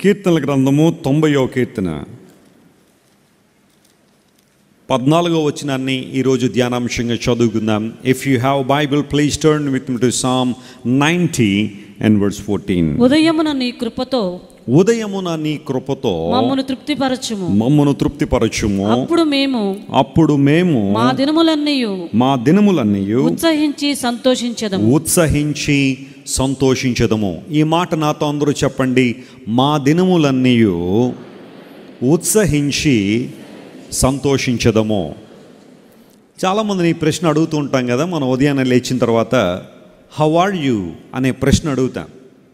కీర్తనల గ్రంథము 90వ కీర్తన 14వ వచనాన్ని ఈరోజు ధ్యానాంశంగా చదువుకుందాం. If you have Bible please turn with me to Psalm 90 and verse 14. ఉదయమున నీ కృపతో మమ్మను తృప్తిపరచుము. అప్పుడు మేము మా దినములన్నీయు ఉత్సహించి సంతోషించదము. ఈ మాట నాతో అందరూ చెప్పండి. మా దినములన్నీయు ఉత్సహించి సంతోషించదము. చాలామందిని ఈ ప్రశ్న అడుగుతూ ఉంటాం కదా. మనం ఉదయాన్నే లేచిన తర్వాత హౌ ఆర్ యూ అనే ప్రశ్న అడుగుతాం.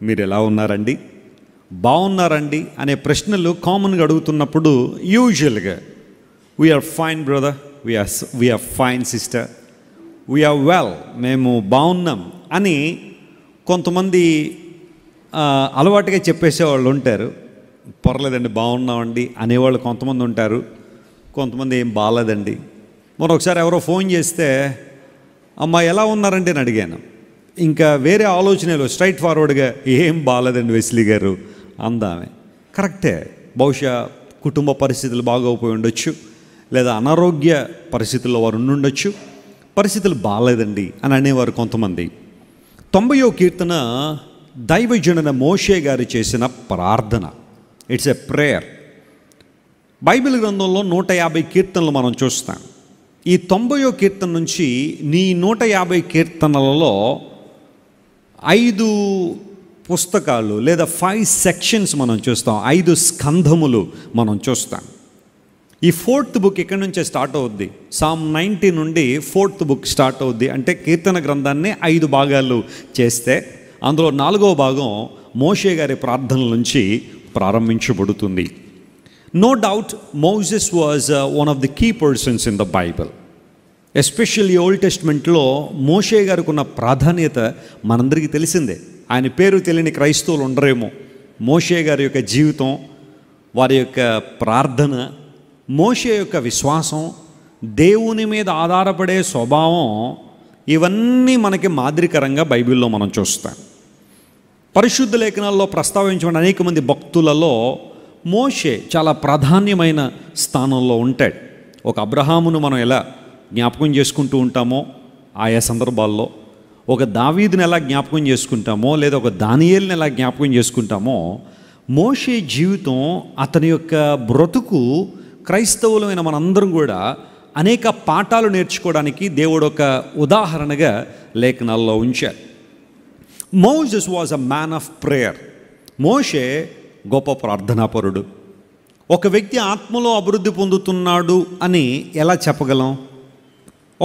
మీరు ఎలా ఉన్నారండి, బాగున్నారండి అనే ప్రశ్నలు కామన్గా అడుగుతున్నప్పుడు యూజువల్గా we are fine brother, we are fine sister, we are well, మేము బాగున్నాం అని కొంతమంది అలవాటుగా చెప్పేసేవాళ్ళు ఉంటారు. పర్లేదండి బాగున్నామండి అనేవాళ్ళు కొంతమంది ఉంటారు. కొంతమంది ఏం బాగాలేదండి. మరి ఒకసారి ఎవరో ఫోన్ చేస్తే అమ్మ ఎలా ఉన్నారండి అని అడిగాను. ఇంకా వేరే ఆలోచనలు స్ట్రైట్ ఫార్వర్డ్గా ఏం బాగాలేదండి వెస్లీ గారు అందామే. కరెక్టే, బహుశా కుటుంబ పరిస్థితులు బాగోపోయి ఉండొచ్చు, లేదా అనారోగ్య పరిస్థితుల్లో వారు ఉండుండొచ్చు. పరిస్థితులు బాగాలేదండి అని అనేవారు కొంతమంది. 90వ కీర్తన దైవజనుడైన మోషే గారు చేసిన ప్రార్థన. It's a prayer. బైబిల్ గ్రంథంలో 150 కీర్తనలు మనం చూస్తాం. ఈ 90వ కీర్తన నుంచి నీ 150 కీర్తనలలో 5 పుస్తకాలు లేదా 5 సెక్షన్స్ మనం చూస్తాం. 5 స్కంధములు మనం చూస్తాం. ఈ 4th బుక్ ఇక్కడి నుంచే స్టార్ట్ అవుద్ది. సామ్ 90 నుండి 4th బుక్ స్టార్ట్ అవుద్ది. అంటే కీర్తన గ్రంథాన్ని 5 భాగాలు చేస్తే అందులో 4వ భాగం మోషే గారి ప్రార్థనల నుంచి ప్రారంభించబడుతుంది. No doubt Moses was one of the key persons in the Bible. Especially old టెస్ట్మెంట్లో మోషే గారికి ఉన్న ప్రాధాన్యత మనందరికీ తెలిసిందే. ఆయన పేరు తెలియని క్రైస్తవులు ఉండరేమో. మోషే గారి యొక్క జీవితం, వారి యొక్క ప్రార్థన, మోషే యొక్క విశ్వాసం, దేవుని మీద ఆధారపడే స్వభావం, ఇవన్నీ మనకి మాదిరికరంగా బైబిల్లో మనం చూస్తాం. పరిశుద్ధ లేఖనాల్లో ప్రస్తావించిన అనేక మంది భక్తులలో మోషే చాలా ప్రాధాన్యమైన స్థానంలో ఉంటాడు. ఒక అబ్రహామును మనం ఎలా జ్ఞాపకం చేసుకుంటూ ఉంటామో ఆయా సందర్భాల్లో, ఒక దావీదుని ఎలా జ్ఞాపకం చేసుకుంటామో, లేదా ఒక దానియేలుని ఎలా జ్ఞాపకం చేసుకుంటామో, మోషే జీవితం, అతని యొక్క బ్రతుకు క్రైస్తవులమైన మనందరం కూడా అనేక పాఠాలు నేర్చుకోవడానికి దేవుడు ఒక ఉదాహరణగా లేఖనాల్లో ఉంచారు. Moses was a man of prayer. మోషే గొప్ప ప్రార్థనాపరుడు. ఒక వ్యక్తి ఆత్మలో అభివృద్ధి పొందుతున్నాడు అని ఎలా చెప్పగలం?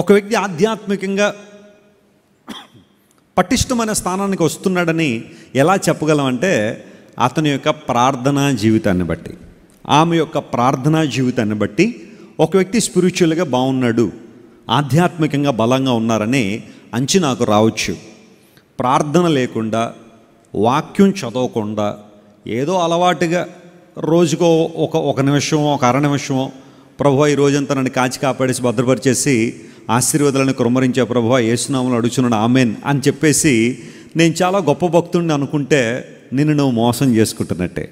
ఒక వ్యక్తి ఆధ్యాత్మికంగా పటిష్టమైన స్థానానికి వస్తున్నాడని ఎలా చెప్పగలం అంటే అతని యొక్క ప్రార్థనా జీవితాన్ని బట్టి, ఆమె యొక్క ప్రార్థనా జీవితాన్ని బట్టి ఒక వ్యక్తి స్పిరిచువల్గా బాగున్నాడు, ఆధ్యాత్మికంగా బలంగా ఉన్నారని అంచనాకు రావచ్చు. ప్రార్థన లేకుండా, వాక్యం చదవకుండా, ఏదో అలవాటుగా రోజుకో ఒక నిమిషమో ఒక అర నిమిషమో ప్రభువా ఈ రోజంతా నన్ను కాచి కాపాడేసి భద్రపరిచేసి ఆశీర్వాదాలను కుమ్మరించే ప్రభువా యేసునామములో అడుగుచున్నాను ఆమెన్ అని చెప్పేసి నేను చాలా గొప్ప భక్తుడిని అనుకుంటే నిన్ను నువ్వు మోసం చేసుకుంటున్నట్టే.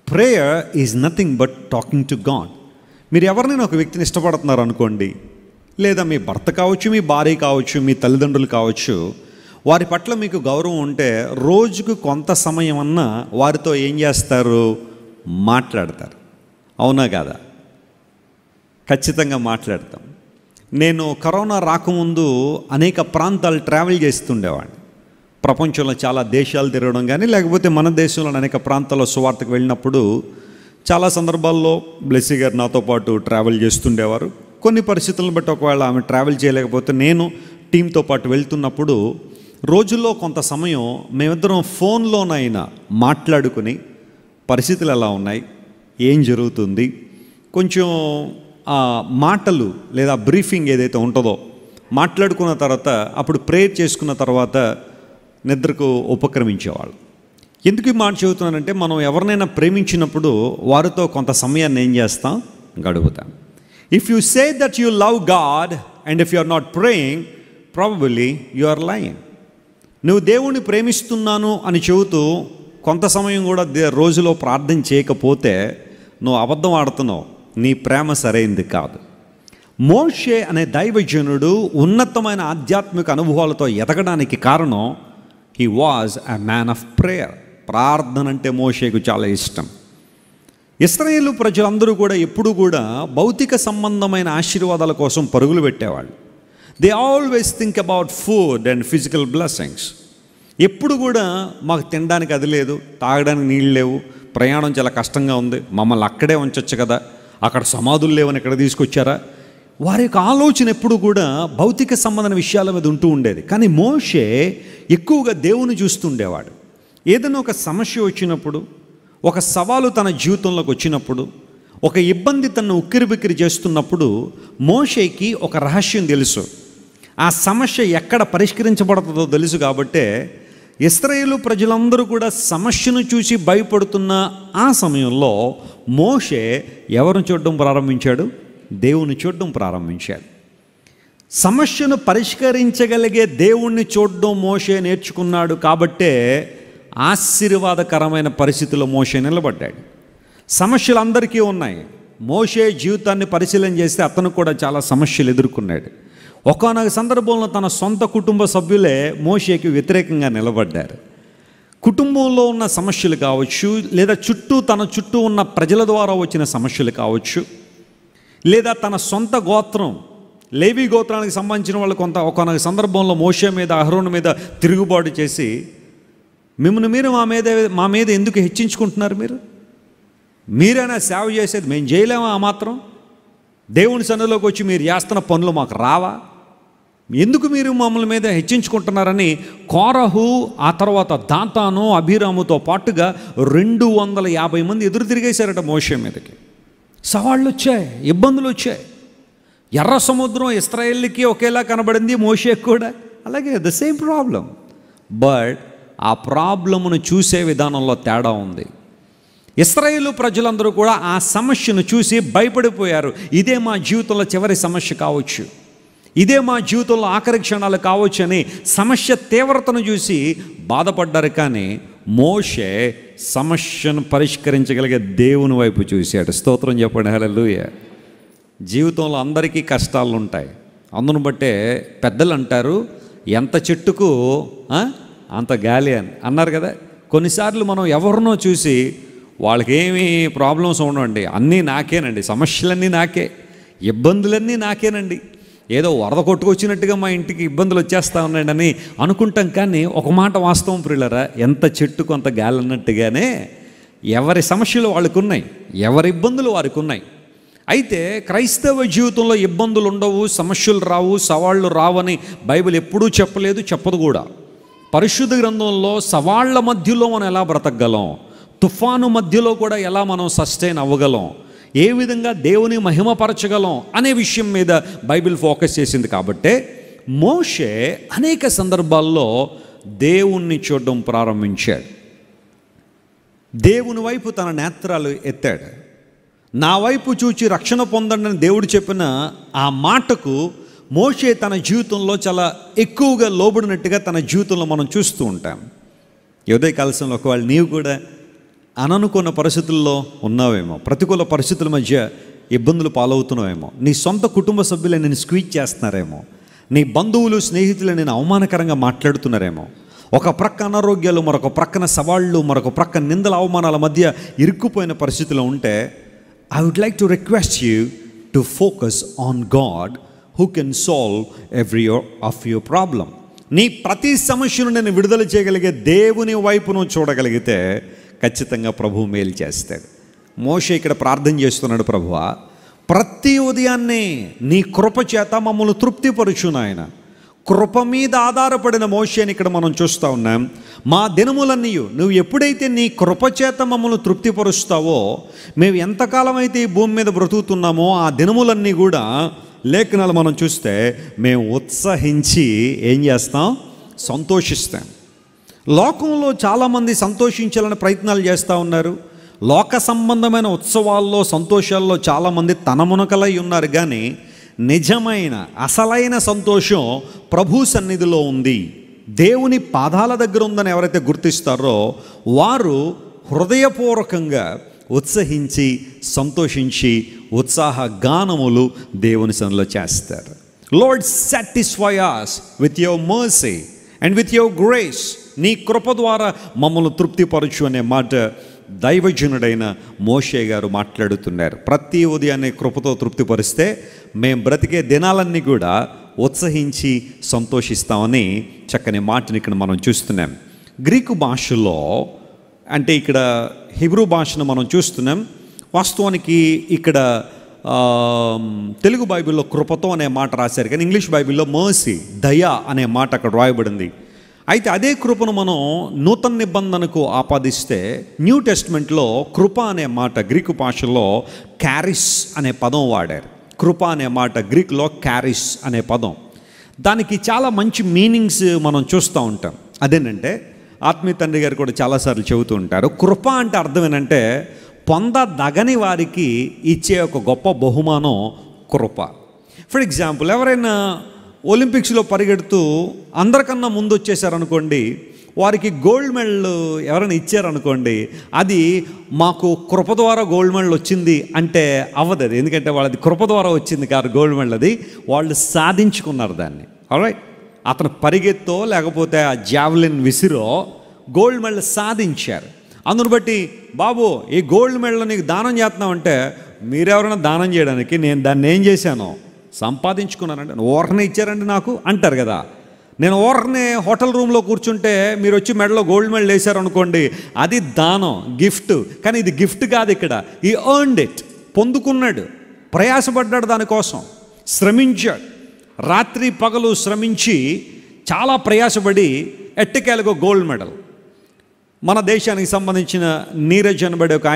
Prayer is nothing but talking to God. మీరు ఎవరినైనా ఒక వ్యక్తిని ఇష్టపడుతున్నారు అనుకోండి, లేదా మీ భర్త కావచ్చు, మీ భార్య కావచ్చు, మీ తల్లిదండ్రులు కావచ్చు, వారి పట్ల మీకు గౌరవం ఉంటే రోజుకు కొంత సమయం అన్నా వారితో ఏం చేస్తారు? మాట్లాడతారు. అవునా కాదా? ఖచ్చితంగా మాట్లాడతాం. నేను కరోనా రాకముందు అనేక ప్రాంతాలు ట్రావెల్ చేస్తుండేవాడిని. ప్రపంచంలో చాలా దేశాలు తిరగడం కానీ, లేకపోతే మన దేశంలో అనేక ప్రాంతాల్లో సువార్తకు వెళ్ళినప్పుడు చాలా సందర్భాల్లో బ్లెస్సీ గారు నాతో పాటు ట్రావెల్ చేస్తుండేవారు. కొన్ని పరిస్థితులను బట్టి ఒకవేళ ఆమె ట్రావెల్ చేయలేకపోతే నేను టీంతో పాటు వెళ్తున్నప్పుడు రోజుల్లో కొంత సమయం మేమిద్దరం ఫోన్లోనైనా మాట్లాడుకుని పరిస్థితులు ఎలా ఉన్నాయి, ఏం జరుగుతుంది, కొంచెం మాటలు లేదా బ్రీఫింగ్ ఏదైతే ఉంటుందో మాట్లాడుకున్న తర్వాత అప్పుడు ప్రేయర్ చేసుకున్న తర్వాత నిద్రకు ఉపక్రమించేవాళ్ళు. ఎందుకు ఈ మాట చెబుతున్నానంటే మనం ఎవరినైనా ప్రేమించినప్పుడు వారితో కొంత సమయాన్ని ఏం చేస్తాం? గడుపుతాం. If you say that you love God and if you are not praying probably you are lying. నువ్వు దేవుణ్ణి ప్రేమిస్తున్నాను అని చెబుతూ కొంత సమయం కూడా రోజులో ప్రార్థన చేయకపోతే నువ్వు అబద్ధం ఆడుతున్నావు, నీ ప్రేమ సరైంది కాదు. మోషే అనే దైవజనుడు ఉన్నతమైన ఆధ్యాత్మిక అనుభవాలతో ఎదగడానికి కారణం he was a man of prayer. ప్రార్థన అంటే మోషేకు చాలా ఇష్టం. ఇశ్రాయేలు ప్రజలందరూ కూడా ఎప్పుడు కూడా భౌతిక సంబంధమైన ఆశీర్వాదాల కోసం పరుగులు పెట్టేవాళ్ళు. They always think about food and physical blessings. ఎప్పుడు కూడా మాకు తినడానికి అది లేదు, తాగడానికి నీళ్ళు లేవు, ప్రయాణం చాలా కష్టంగా ఉంది, మమ్మల్ని అక్కడే ఉంచొచ్చు కదా, అక్కడ సమాధులు లేవని ఇక్కడ తీసుకొచ్చారా. వారి యొక్క ఆలోచన ఎప్పుడు కూడా భౌతిక సంబంధమైన విషయాల మీద ఉంటూ ఉండేది. కానీ మోషే ఎక్కువగా దేవుని చూస్తుండేవాడు. ఏదైనా ఒక సమస్య వచ్చినప్పుడు, ఒక సవాలు తన జీవితంలోకి వచ్చినప్పుడు, ఒక ఇబ్బంది తనను ఉక్కిరిబిక్కిరి చేస్తున్నప్పుడు మోషేకి ఒక రహస్యం తెలుసు. ఆ సమస్య ఎక్కడ పరిష్కరించబడుతుందో తెలుసు. కాబట్టే ఇశ్రాయేలు ప్రజలందరూ కూడా సమస్యను చూసి భయపడుతున్న ఆ సమయంలో మోషే ఎవరిని చూడడం ప్రారంభించాడు? దేవుని చూడడం ప్రారంభించాడు. సమస్యను పరిష్కరించగలిగే దేవుణ్ణి చూడడం మోషే నేర్చుకున్నాడు. కాబట్టే ఆశీర్వాదకరమైన పరిస్థితుల్లో మోషే నిలబడ్డాడు. సమస్యలు అందరికీ ఉన్నాయి. మోషే జీవితాన్ని పరిశీలన చేస్తే అతను కూడా చాలా సమస్యలు ఎదుర్కొన్నాడు. ఒకానొక సందర్భంలో తన సొంత కుటుంబ సభ్యులే మోషేకి వ్యతిరేకంగా నిలబడ్డారు. కుటుంబంలో ఉన్న సమస్యలు కావచ్చు, లేదా తన చుట్టూ ఉన్న ప్రజల ద్వారా వచ్చిన సమస్యలు కావచ్చు, లేదా తన సొంత గోత్రం లేవీ గోత్రానికి సంబంధించిన వాళ్ళు ఒకానొక సందర్భంలో మోషే మీద, అహరోను మీద తిరుగుబాటు చేసి, మిమ్మల్ని మీరు మా మీద ఎందుకు హెచ్చించుకుంటున్నారు? మీరైనా సేవ చేసేది, మేము చేయలేమా? ఆ మాత్రం దేవుని సన్నిధిలోకి వచ్చి మీరు చేస్తున్న పనులు మాకు రావా? ఎందుకు మీరు మమ్మల్ని మీద హెచ్చించుకుంటున్నారని కోరహు, ఆ తర్వాత దాతాను, అభిరాముతో పాటుగా 250 మంది ఎదురు తిరిగేశారట మోషే మీదకి. సవాళ్ళు వచ్చాయి, ఇబ్బందులు వచ్చాయి. ఎర్ర సముద్రం ఇశ్రాయేలుకి ఒకేలా కనబడింది, మోషేకి కూడా అలాగే ద సేమ్ ప్రాబ్లం. బట్ ఆ ప్రాబ్లమును చూసే విధానంలో తేడా ఉంది. ఇశ్రాయేలు ప్రజలందరూ కూడా ఆ సమస్యను చూసి భయపడిపోయారు. ఇదే మా జీవితంలో చివరి సమస్య కావచ్చు, ఇదే మా జీవితంలో ఆఖరి క్షణాలు కావచ్చు అని సమస్య తీవ్రతను చూసి బాధపడ్డారు. కానీ మోషే సమస్యను పరిష్కరించగలిగే దేవుని వైపు చూశాడు. స్తోత్రం చెప్పండి, హల్లెలూయా. జీవితంలో అందరికీ కష్టాలు ఉంటాయి. అందును బట్టే పెద్దలు అంటారు, ఎంత చెట్టుకు అంత గాలి అని అన్నారు కదా. కొన్నిసార్లు మనం ఎవరినో చూసి వాళ్ళకి ఏమీ ప్రాబ్లమ్స్ ఉండవండి, అన్నీ నాకేనండి, సమస్యలన్నీ నాకే, ఇబ్బందులన్నీ నాకేనండి, ఏదో వరద కొట్టుకొచ్చినట్టుగా మా ఇంటికి ఇబ్బందులు వచ్చేస్తూ ఉన్నాయండి అని అనుకుంటాం. కానీ ఒక మాట వాస్తవం ప్రియులరా, ఎంత చెట్టు కొంత గాలి అన్నట్టుగానే ఎవరి సమస్యలు వాళ్ళకు ఉన్నాయి, ఎవరి ఇబ్బందులు వారికి ఉన్నాయి. అయితే క్రైస్తవ జీవితంలో ఇబ్బందులు ఉండవు, సమస్యలు రావు, సవాళ్ళు రావని బైబిల్ ఎప్పుడూ చెప్పలేదు, చెప్పదు కూడా. పరిశుద్ధ గ్రంథంలో సవాళ్ల మధ్యలో మనం ఎలా బ్రతకగలం, తుఫాను మధ్యలో కూడా ఎలా మనం సస్టైన్ అవ్వగలం, ఏ విధంగా దేవుని మహిమపరచగలం అనే విషయం మీద బైబిల్ ఫోకస్ చేసింది. కాబట్టే మోషే అనేక సందర్భాల్లో దేవుణ్ణి చూడడం ప్రారంభించాడు. దేవుని వైపు తన నేత్రాలు ఎత్తాడు. నా వైపు చూచి రక్షణ పొందండి అని దేవుడు చెప్పిన ఆ మాటకు మోషే తన జీవితంలో చాలా ఎక్కువగా లోబడినట్టుగా తన జీవితంలో మనం చూస్తూ ఉంటాం. ఉదయ కాలశంలో ఒకవేళ నీవు కూడా అననుకున్న పరిస్థితుల్లో ఉన్నావేమో, ప్రతికూల పరిస్థితుల మధ్య ఇబ్బందులు పాలవుతున్నావేమో, నీ సొంత కుటుంబ సభ్యులే నేను స్క్వీజ్ చేస్తున్నారేమో, నీ బంధువులు స్నేహితులు నేను అవమానకరంగా మాట్లాడుతున్నారేమో, ఒక ప్రక్క అనారోగ్యాలు, మరొక ప్రక్కన సవాళ్ళు, మరొక ప్రక్క నిందల అవమానాల మధ్య ఇరుక్కుపోయిన పరిస్థితిలో ఉంటే I would like to request you to focus on God who can solve every of your problem. నీ ప్రతి సమస్యను నేను విడుదల చేయగలిగే దేవుని వైపును చూడగలిగితే ఖచ్చితంగా ప్రభువు మేలు చేస్తాడు. మోషే ఇక్కడ ప్రార్థన చేస్తున్నాడు, ప్రభువా ప్రతి ఉదయాన్నే నీ కృప చేత మమ్మల్ని తృప్తిపరుచు నాయన. కృప మీద ఆధారపడిన మోషేని ఇక్కడ మనం చూస్తూ ఉన్నాం. మా దినములన్నీ నువ్వు ఎప్పుడైతే నీ కృప చేత మమ్మల్ని తృప్తిపరుస్తావో, మేము ఎంతకాలం అయితే ఈ భూమి మీద బ్రతుకుతున్నామో ఆ దినములన్నీ కూడా లేఖనాలు మనం చూస్తే మేము ఉత్సహించి ఏం చేస్తాం? సంతోషిస్తాం. లోకంలో చాలామంది సంతోషించాలని ప్రయత్నాలు చేస్తూ ఉన్నారు. లోక సంబంధమైన ఉత్సవాల్లో, సంతోషాల్లో చాలామంది తనమునకలై ఉన్నారు. కానీ నిజమైన అసలైన సంతోషం ప్రభు సన్నిధిలో ఉంది, దేవుని పాదాల దగ్గర ఉందని ఎవరైతే గుర్తిస్తారో వారు హృదయపూర్వకంగా ఉత్సహించి సంతోషించి ఉత్సాహ గానములు దేవుని సన్నిధిలో చేస్తారు. Lord satisfy us with your mercy and with your grace. నీ కృప ద్వారా మమ్మల్ని తృప్తిపరచు అనే మాట దైవజనుడైన మోషే గారు మాట్లాడుతున్నారు. ప్రతి ఉదయాన్నే కృపతో తృప్తిపరిస్తే మేము బ్రతికే దినాలన్నీ కూడా ఉత్సహించి సంతోషిస్తామని చక్కని మాటని ఇక్కడ మనం చూస్తున్నాం. గ్రీకు భాషలో అంటే ఇక్కడ హిబ్రూ భాషను మనం చూస్తున్నాం. వాస్తవానికి ఇక్కడ తెలుగు బైబిల్లో కృపతో అనే మాట రాశారు, కానీ ఇంగ్లీష్ బైబిల్లో మర్సీ, దయ అనే మాట అక్కడ రాయబడింది. అయితే అదే కృపను మనం నూతన నిబంధనకు ఆపాదిస్తే న్యూ టెస్ట్మెంట్లో కృప అనే మాట గ్రీకు భాషలో క్యారిస్ అనే పదం వాడారు. కృప అనే మాట గ్రీకులో క్యారిస్ అనే పదం. దానికి చాలా మంచి మీనింగ్స్ మనం చూస్తూ ఉంటాం. అదేంటంటే ఆత్మీయ తండ్రి గారు కూడా చాలాసార్లు చెబుతూ ఉంటారు, కృప అంటే అర్థం ఏంటంటే పొందదగని వారికి ఇచ్చే ఒక గొప్ప బహుమానం కృప. ఫర్ ఎగ్జాంపుల్, ఎవరైనా ఒలింపిక్స్లో పరిగెడుతూ అందరికన్నా ముందు వచ్చేసారనుకోండి, వారికి గోల్డ్ మెడల్ ఎవరైనా ఇచ్చారనుకోండి, అది మాకు కృప ద్వారా గోల్డ్ మెడల్ వచ్చింది అంటే అవ్వదు. అది ఎందుకంటే వాళ్ళది కృప ద్వారా వచ్చింది కాదు గోల్డ్ మెడల్, అది వాళ్ళు సాధించుకున్నారు దాన్ని. ఆల్రైట్, అతను పరిగెత్తో లేకపోతే ఆ జావెలిన్ విసిరో గోల్డ్ మెడల్ సాధించారు. అందును బట్టి బాబు ఈ గోల్డ్ మెడల్ నీకు దానం చేస్తున్నామంటే మీరెవరైనా దానం చేయడానికి నేను దాన్ని ఏం చేశాను, సంపాదించుకున్నానంటే ఓర్నే ఇచ్చారండి నాకు అంటారు కదా. నేను ఓర్నే హోటల్ రూమ్లో కూర్చుంటే మీరు వచ్చి మెడలో గోల్డ్ మెడల్ వేశారనుకోండి, అది దానం, గిఫ్ట్. కానీ ఇది గిఫ్ట్ కాదు, ఇక్కడ ఈ ఎర్న్డ్ ఇట్, పొందుకున్నాడు, ప్రయాసపడ్డాడు, దానికోసం శ్రమించాడు, రాత్రి పగలు శ్రమించి చాలా ప్రయాసపడి ఎట్టకేలకు గోల్డ్ మెడల్. మన దేశానికి సంబంధించిన నీరజ్ అనబడే ఒక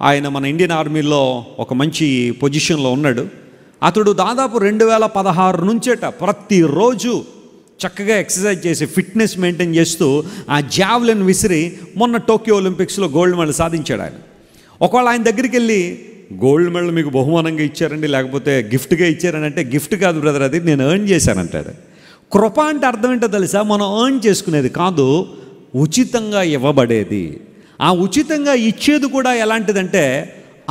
ఆయన మన ఇండియన్ ఆర్మీలో ఒక మంచి పొజిషన్లో ఉన్నాడు. అతడు దాదాపు 2016 నుంచేట ప్రతిరోజు చక్కగా ఎక్సర్సైజ్ చేసి ఫిట్నెస్ మెయింటైన్ చేస్తూ ఆ జావెలిన్ విసిరి మొన్న టోక్యో ఒలింపిక్స్లో గోల్డ్ మెడల్ సాధించాడు ఆయన. ఒకవేళ ఆయన దగ్గరికి వెళ్ళి గోల్డ్ మెడల్ మీకు బహుమానంగా ఇచ్చారండి లేకపోతే గిఫ్ట్గా ఇచ్చారని అంటే, గిఫ్ట్ కాదు బ్రదర్, అది నేను ఎర్న్ చేశానంటాడు. కృప అంటే అర్థం ఏంటో తెలుసా, మనం ఎర్న్ చేసుకునేది కాదు, ఉచితంగా ఇవ్వబడేది. ఆ ఉచితంగా ఇచ్చేది కూడా ఎలాంటిదంటే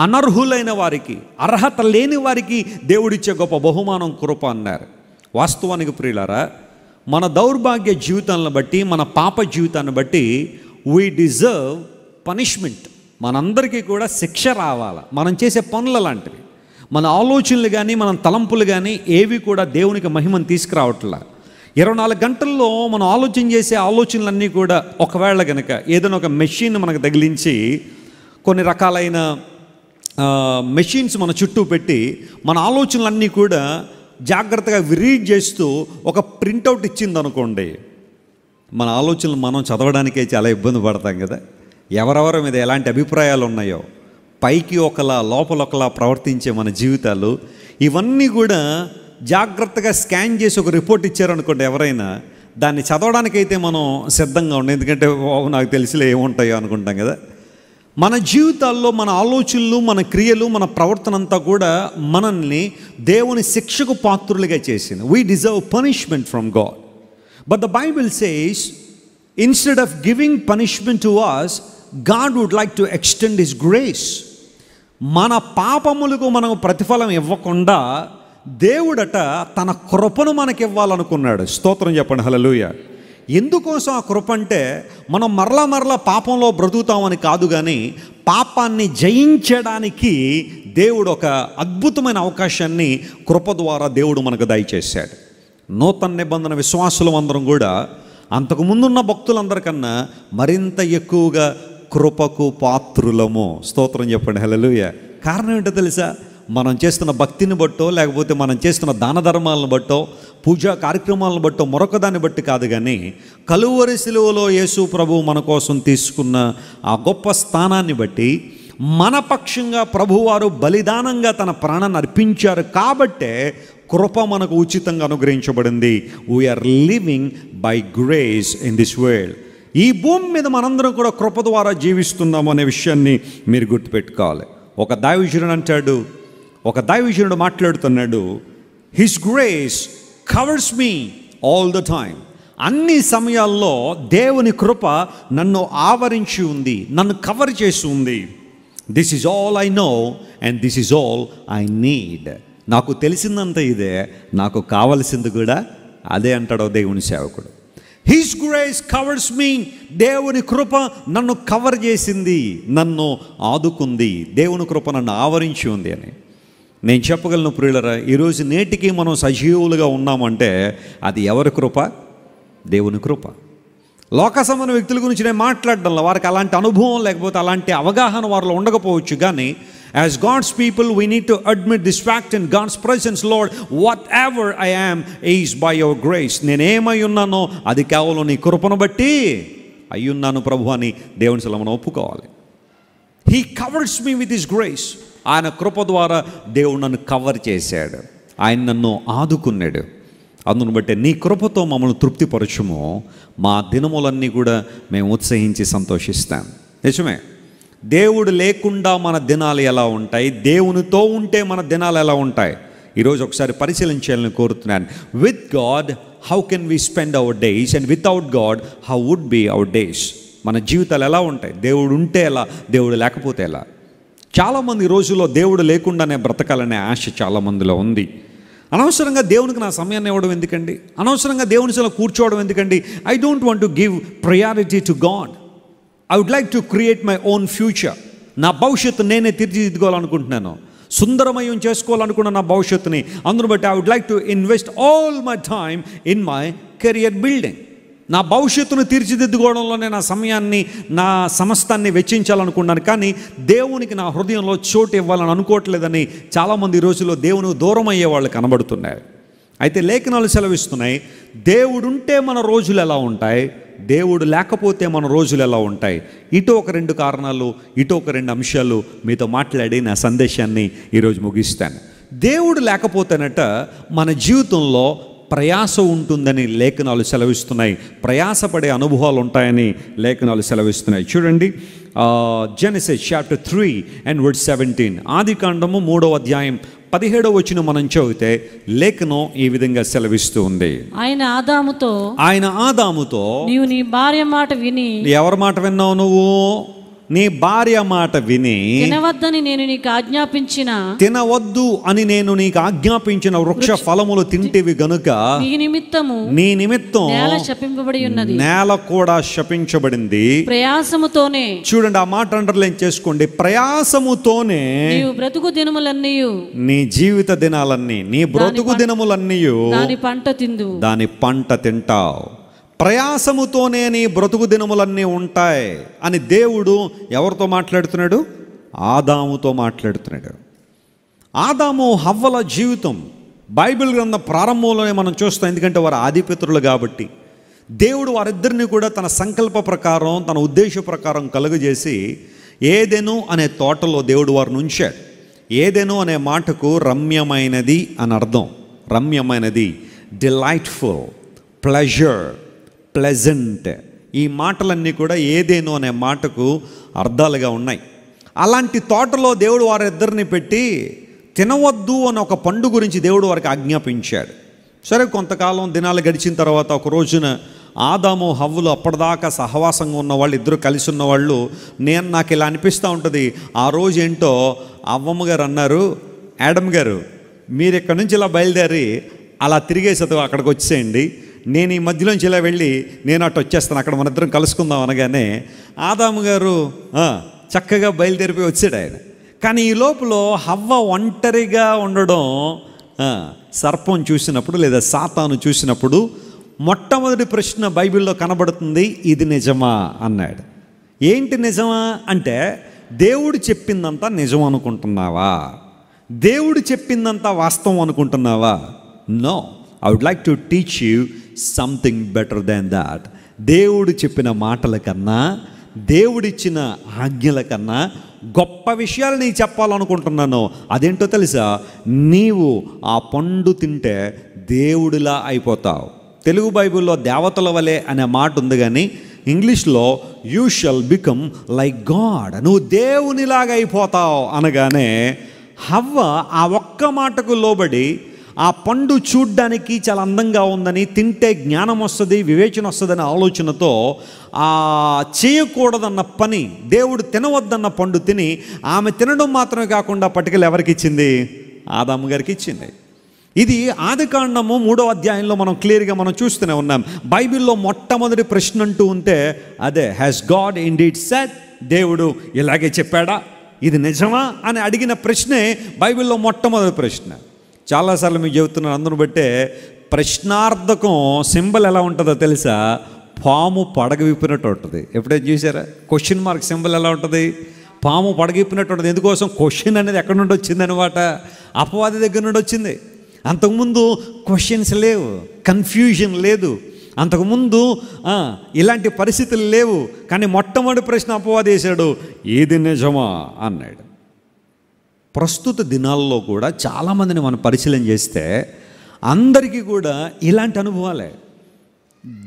అనర్హులైన వారికి, అర్హత లేని వారికి దేవుడిచ్చే గొప్ప బహుమానం కృప అన్నారు. వాస్తవానికి ప్రియులారా, మన దౌర్భాగ్య జీవితాలను బట్టి, మన పాప జీవితాన్ని బట్టి వీ డిజర్వ్ పనిష్మెంట్. మనందరికీ కూడా శిక్ష రావాలి. మనం చేసే పనులు లాంటివి, మన ఆలోచనలు కానీ మన తలంపులు కానీ ఏవి కూడా దేవునికి మహిమను తీసుకురావట్లా. 24 గంటల్లో మనం ఆలోచన చేసే ఆలోచనలన్నీ కూడా ఒకవేళ కనుక ఏదైనా ఒక మెషిన్ మనకు తగిలించి కొన్ని రకాలైన మెషిన్స్ మన చుట్టూ పెట్టి మన ఆలోచనలన్నీ కూడా జాగ్రత్తగా రీడ్ చేస్తూ ఒక ప్రింటౌట్ ఇచ్చింది అనుకోండి, మన ఆలోచనలు మనం చదవడానికే చాలా ఇబ్బంది పడతాం కదా. ఎవరెవరి మీద ఎలాంటి అభిప్రాయాలు ఉన్నాయో, పైకి ఒకలా లోపల ఒకలా ప్రవర్తించే మన జీవితాలు, ఇవన్నీ కూడా జాగ్రత్తగా స్కాన్ చేసి ఒక రిపోర్ట్ ఇచ్చారనుకోండి ఎవరైనా, దాన్ని చదవడానికైతే మనం సిద్ధంగా ఉండే, ఎందుకంటే నాకు తెలిసిలే ఏముంటాయో అనుకుంటాం కదా. మన జీవితాల్లో మన ఆలోచనలు, మన క్రియలు, మన ప్రవర్తన అంతా కూడా మనల్ని దేవుని శిక్షకు పాత్రులుగా చేసింది. We deserve punishment from God. But the Bible says instead of giving punishment to us, God would like to extend His grace. మన పాపములకు మనం ప్రతిఫలం ఇవ్వకుండా దేవుడట తన కృపను మనకి ఇవ్వాలనుకున్నాడు. స్తోత్రం చెప్పండి, హల్లెలూయా. ఎందుకోసం ఆ కృప అంటే మనం మరలా పాపంలో బ్రతుకుతామని కాదు, కానీ పాపాన్ని జయించడానికి దేవుడు ఒక అద్భుతమైన అవకాశాన్ని కృప ద్వారా దేవుడు మనకు దయచేశాడు. నూతన నిబంధన విశ్వాసులం అందరం కూడా అంతకుముందున్న భక్తులందరికన్నా మరింత ఎక్కువగా కృపకు పాత్రులము. స్తోత్రం చెప్పండి, హల్లెలూయా. కారణం ఏంటో తెలుసా, మనం చేస్తున్న భక్తిని బట్టో లేకపోతే మనం చేస్తున్న దాన ధర్మాలను బట్టో పూజా కార్యక్రమాలను బట్టో మరొక దాన్ని బట్టి కాదు, కానీ కలువరి శిలువలో యేసు ప్రభువు మన కోసం తీసుకున్న ఆ గొప్ప స్థానాన్ని బట్టి మన పక్షంగా ప్రభువారు బలిదానంగా తన ప్రాణాన్ని అర్పించారు కాబట్టే కృప మనకు ఉచితంగా అనుగ్రహించబడింది. We are living by grace in this world. ఈ భూమి మీద మనందరం కూడా కృప ద్వారా జీవిస్తున్నాము అనే విషయాన్ని మీరు గుర్తుపెట్టుకోవాలి. ఒక దైవజనుడు అంటాడు, ఒక దైవజనుడు మాట్లాడుతున్నాడు, his grace covers me all the time. అన్ని సమయాల్లో దేవుని కృప నన్ను ఆవరించి ఉంది, నన్ను కవర్ చేసి ఉంది. This is all I know and this is all I need. నాకు తెలిసిందంత ఇదే, నాకు కావలసింది కూడా అదే అంటాడు దేవుని సేవకుడు. హిస్ గ్రేస్ కవర్స్ మీ. దేవుని కృప నన్ను కవర్ చేసింది, నన్ను ఆదుకుంది, దేవుని కృప నన్ను ఆవరించి ఉంది అని నేను చెప్పగలను. ప్రియులరా, ఈరోజు నేటికి మనం సజీవులుగా ఉన్నామంటే అది ఎవరి కృప? దేవుని కృప. లోక సంబంధ వ్యక్తుల గురించి నేను మాట్లాడడంలో వారికి అలాంటి అనుభవం లేకపోతే అలాంటి అవగాహన వారిలో ఉండకపోవచ్చు, కానీ as God's people we need to admit this fact in God's presence. Lord, whatever I am is by your grace. నేనేమై ఉన్నానో అది కేవలం నీ కృపను బట్టి అయ్యున్నాను ప్రభు అని దేవుని సల మనం ఒప్పుకోవాలి. He covers me with his grace. ఆయన కృప ద్వారా దేవుడు నన్ను కవర్ చేశాడు, ఆయన నన్ను ఆదుకున్నాడు. అందును బట్టి నీ కృపతో మమ్మల్ని తృప్తిపరచుము, మా దినములన్నీ కూడా మేము ఉత్సహించి సంతోషిస్తాం. నిజమే, దేవుడు లేకుండా మన దినాలు ఎలా ఉంటాయి, దేవునితో ఉంటే మన దినాలు ఎలా ఉంటాయి, ఈరోజు ఒకసారి పరిశీలించాలని కోరుతున్నాను. With God how can we spend our days and without God how would be our days. మన జీవితాలు ఎలా ఉంటాయి, దేవుడు ఉంటే ఎలా, దేవుడు లేకపోతే ఎలా. చాలామంది రోజుల్లో దేవుడు లేకుండానే బ్రతకాలనే ఆశ చాలామందిలో ఉంది. అనవసరంగా దేవునికి నా సమయాన్ని ఇవ్వడం ఎందుకండి, అనవసరంగా దేవుని సల కూర్చోవడం ఎందుకండి. I don't want to give priority to God. I would like to create my own future. నా భవిష్యత్తు నేనే తీర్చిదిద్దుకోవాలనుకుంటున్నాను, సుందరమయం చేసుకోవాలనుకున్న నా భవిష్యత్తుని. అందును బట్టి I would like to invest all my time in my career building. నా భవిష్యత్తును తీర్చిదిద్దుకోవడంలోనే నా సమయాన్ని, నా సమస్తాన్ని వెచ్చించాలనుకున్నాను, కానీ దేవునికి నా హృదయంలో చోటు ఇవ్వాలని అనుకోవట్లేదని చాలామంది ఈ రోజుల్లో దేవునికి దూరం అయ్యే వాళ్ళు కనబడుతున్నారు. అయితే లేఖనాలు సెలవిస్తున్నాయి, దేవుడుంటే మన రోజులు ఎలా ఉంటాయి, దేవుడు లేకపోతే మన రోజులు ఎలా ఉంటాయి. ఇటు ఒక 2 కారణాలు, ఇటు ఒక 2 అంశాలు మీతో మాట్లాడి నా సందేశాన్ని ఈరోజు ముగిస్తాను. దేవుడు లేకపోతేనట మన జీవితంలో ప్రయాస ఉంటుందని లేఖనాలు సెలవిస్తున్నాయి, ప్రయాసపడే అనుభవాలు ఉంటాయని లేఖనాలు సెలవిస్తున్నాయి. చూడండి, జెనసిస్ చాప్టర్ 3 and verse 17. ఆదికాండము 3వ అధ్యాయం 17వ వచనం మనం చదివితే లేఖనం ఈ విధంగా సెలవిస్తూ ఉంది. ఆయన ఆదాముతో నీవు నీ భార్య మాట విని. ఎవరి మాట విన్నావు నువ్వు? నీ భార్య మాట విని తినవద్దు అని నేను నీకు ఆజ్ఞాపించిన వృక్ష ఫలములు తింటివి గనుక నీ నిమిత్తం నేల కూడా శపించబడింది. ప్రయాసముతోనే, చూడండి ఆ మాట అండర్లైన్ చేసుకోండి, ప్రయాసముతోనే బ్రతుకు దినములన్నీ, నీ జీవిత దినాలన్నీ, నీ బ్రతుకు దినములన్నీ దాని పంట తింటావు. ప్రయాసముతోనే నీ బ్రతుకు దినములన్నీ ఉంటాయి అని దేవుడు ఎవరితో మాట్లాడుతున్నాడు? ఆదాముతో మాట్లాడుతున్నాడు. ఆదాము హవ్వల జీవితం బైబిల్ గ్రంథ ప్రారంభంలోనే మనం చూస్తాం, ఎందుకంటే వారు ఆదిపితరులు కాబట్టి. దేవుడు వారిద్దరిని కూడా తన సంకల్ప ప్రకారం, తన ఉద్దేశ ప్రకారం కలుగజేసి ఏదెను అనే తోటలో దేవుడు వారిని ఉంచాడు. ఏదెను అనే మాటకు రమ్యమైనది అని అర్థం. రమ్యమైనది, డిలైట్ఫుల్, ప్లెజర్, ప్లెజెంట్, ఈ మాటలన్నీ కూడా ఏదేను అనే మాటకు అర్థాలుగా ఉన్నాయి. అలాంటి తోటలో దేవుడు వారిద్దరిని పెట్టి తినవద్దు అని ఒక పండు గురించి దేవుడు వారికి ఆజ్ఞాపించాడు. సరే, కొంతకాలం దినాలు గడిచిన తర్వాత ఒక రోజున ఆదాము హవ్వలు అప్పటిదాకా సహవాసంగా ఉన్నవాళ్ళు, ఇద్దరు కలిసి ఉన్నవాళ్ళు, నాకు ఇలా అనిపిస్తూ ఉంటుంది. ఆ రోజు ఏంటో అవ్వమ్మ గారు అన్నారు, యాడమ్ గారు మీరు ఇక్కడి నుంచి ఇలా బయలుదేరి అలా తిరిగేసతో అక్కడికి వచ్చేయండి, నేను ఈ మధ్యలోంచి ఇలా వెళ్ళి నేను అటు వచ్చేస్తాను, అక్కడ మన ఇద్దరం కలుసుకుందాం అనగానే ఆదాము గారు చక్కగా బయలుదేరిపోయి వచ్చాడు ఆయన. కానీ ఈ లోపల హవ్వ ఒంటరిగా ఉండడం సర్పం చూసినప్పుడు లేదా సాతాను చూసినప్పుడు మొట్టమొదటి ప్రశ్న బైబిల్లో కనబడుతుంది, ఇది నిజమా అన్నాడు. ఏంటి నిజమా అంటే, దేవుడు చెప్పిందంతా నిజం అనుకుంటున్నావా? దేవుడు చెప్పిందంతా వాస్తవం అనుకుంటున్నావా? No, I would like to teach you something better than that. దేవుడు చెప్పిన మాటల కన్నా, దేవుడిచ్చిన ఆజ్ఞల కన్నా గొప్ప విషయాలు నీకు చెప్పాలనుకుంటున్నాను. అదేంటో తెలుసా? నీవు ఆ పండు తింటే దేవుడిలా అయిపోతావు. తెలుగు బైబిల్లో దేవతల వలె అనే మాట ఉంది, కానీ ఇంగ్లీష్లో you shall become like God, నువ్వు దేవునిలాగా అయిపోతావు అనగానే హవ్వ ఆ ఒక్క మాటకు లోబడి ఆ పండు చూడ్డానికి చాలా అందంగా ఉందని, తింటే జ్ఞానం వస్తుంది, వివేచన వస్తుందనే ఆలోచనతో ఆ చేయకూడదన్న పని, దేవుడు తినవద్దన్న పండు తిని ఆమె తినడం మాత్రమే కాకుండా పట్టుకెళ్ళి ఎవరికి ఇచ్చింది? ఆదాము గారికి ఇచ్చింది. ఇది ఆదికాండము 3వ అధ్యాయంలో మనం క్లియర్గా మనం చూస్తూనే ఉన్నాం. బైబిల్లో మొట్టమొదటి ప్రశ్న అంటూ ఉంటే అదే, హ్యాస్ గాడ్ ఇండీడ్ సెడ్? దేవుడు ఇలాగే చెప్పాడా, ఇది నిజమా అని అడిగిన ప్రశ్నే బైబిల్లో మొట్టమొదటి ప్రశ్న. చాలాసార్లు మీకు చెబుతున్నాను, అందును బట్టే ప్రశ్నార్థకం సింబల్ ఎలా ఉంటుందో తెలుసా? పాము పడగ విప్పినట్టు ఉంటుంది. ఎప్పుడైతే చూసారా? క్వశ్చన్ మార్క్ సింబల్ ఎలా ఉంటుంది? పాము పడగ విప్పినట్టు ఉంటుంది. ఎందుకోసం? క్వశ్చన్ అనేది ఎక్కడి నుండి వచ్చింది అనమాట? అపవాది దగ్గర నుండి వచ్చింది. అంతకుముందు క్వశ్చన్స్ లేవు, కన్ఫ్యూజన్ లేదు, అంతకుముందు ఇలాంటి పరిస్థితులు లేవు. కానీ మొట్టమొదటి ప్రశ్న అపవాది వేశాడు, ఏది నిజమా అన్నాడు. ప్రస్తుత దినాల్లో కూడా చాలామందిని మనం పరిశీలన చేస్తే అందరికీ కూడా ఇలాంటి అనుభవాలే.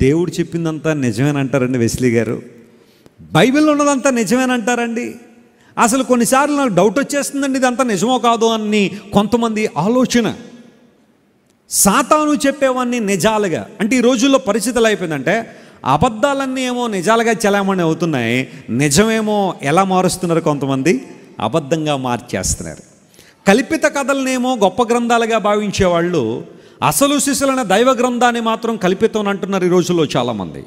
దేవుడు చెప్పిందంతా నిజమేనంటారండి వెస్లీ గారు, బైబిల్లో ఉన్నదంతా నిజమేనంటారండి. అసలు కొన్నిసార్లు నాకు డౌట్ వచ్చేస్తుందండి, ఇదంతా నిజమో కాదో అని కొంతమంది ఆలోచన. సాతాను చెప్పేవన్నీ నిజాలుగా, అంటే ఈ రోజుల్లో పరిస్థితులు అయిపోయిందంటే అబద్ధాలన్నీ ఏమో నిజాలుగా చలామణి అవుతున్నాయి, నిజమేమో ఎలా మారుస్తున్నారు కొంతమంది? అబద్ధంగా మార్చేస్తున్నారు. కల్పిత కథలనేమో గొప్ప గ్రంథాలుగా భావించేవాళ్ళు అసలు శిశులైన దైవ గ్రంథాన్ని మాత్రం కల్పితం అంటున్నారు ఈ రోజుల్లో చాలామంది.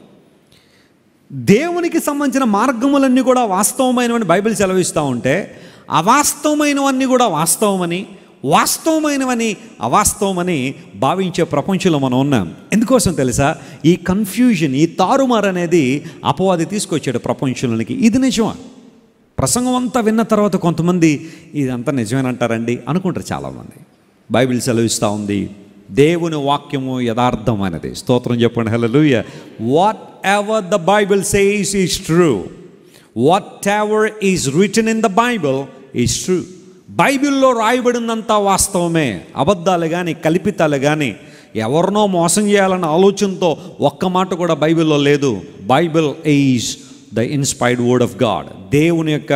దేవునికి సంబంధించిన మార్గములన్నీ కూడా వాస్తవమైనవని బైబిల్ సెలవిస్తూ ఉంటే అవాస్తవమైనవన్నీ కూడా వాస్తవమని, వాస్తవమైనవని అవాస్తవమని భావించే ప్రపంచంలో మనం ఉన్నాం. ఎందుకోసం తెలుసా? ఈ కన్ఫ్యూజన్, ఈ తారుమారు అనేది అపవాది తీసుకొచ్చాడు ప్రపంచంలోనికి. ఇది నిజమా? ప్రసంగం అంతా విన్న తర్వాత కొంతమంది ఇదంతా నిజమేనంటారండి అనుకుంటారు చాలామంది. బైబిల్ సెలవిస్తూ ఉంది, దేవుని వాక్యము యథార్థమైనది. స్తోత్రం చెప్పండి, hallelujah. Whatever the Bible says is true. Whatever is written in the Bible is true. బైబిల్లో రాయబడినంత వాస్తవమే. అబద్ధాలు కానీ కల్పితాలు కానీ ఎవరినో మోసం చేయాలన్న ఆలోచనతో ఒక్క మాట కూడా బైబిల్లో లేదు. Bible is the inspired word of God. దేవుని యొక్క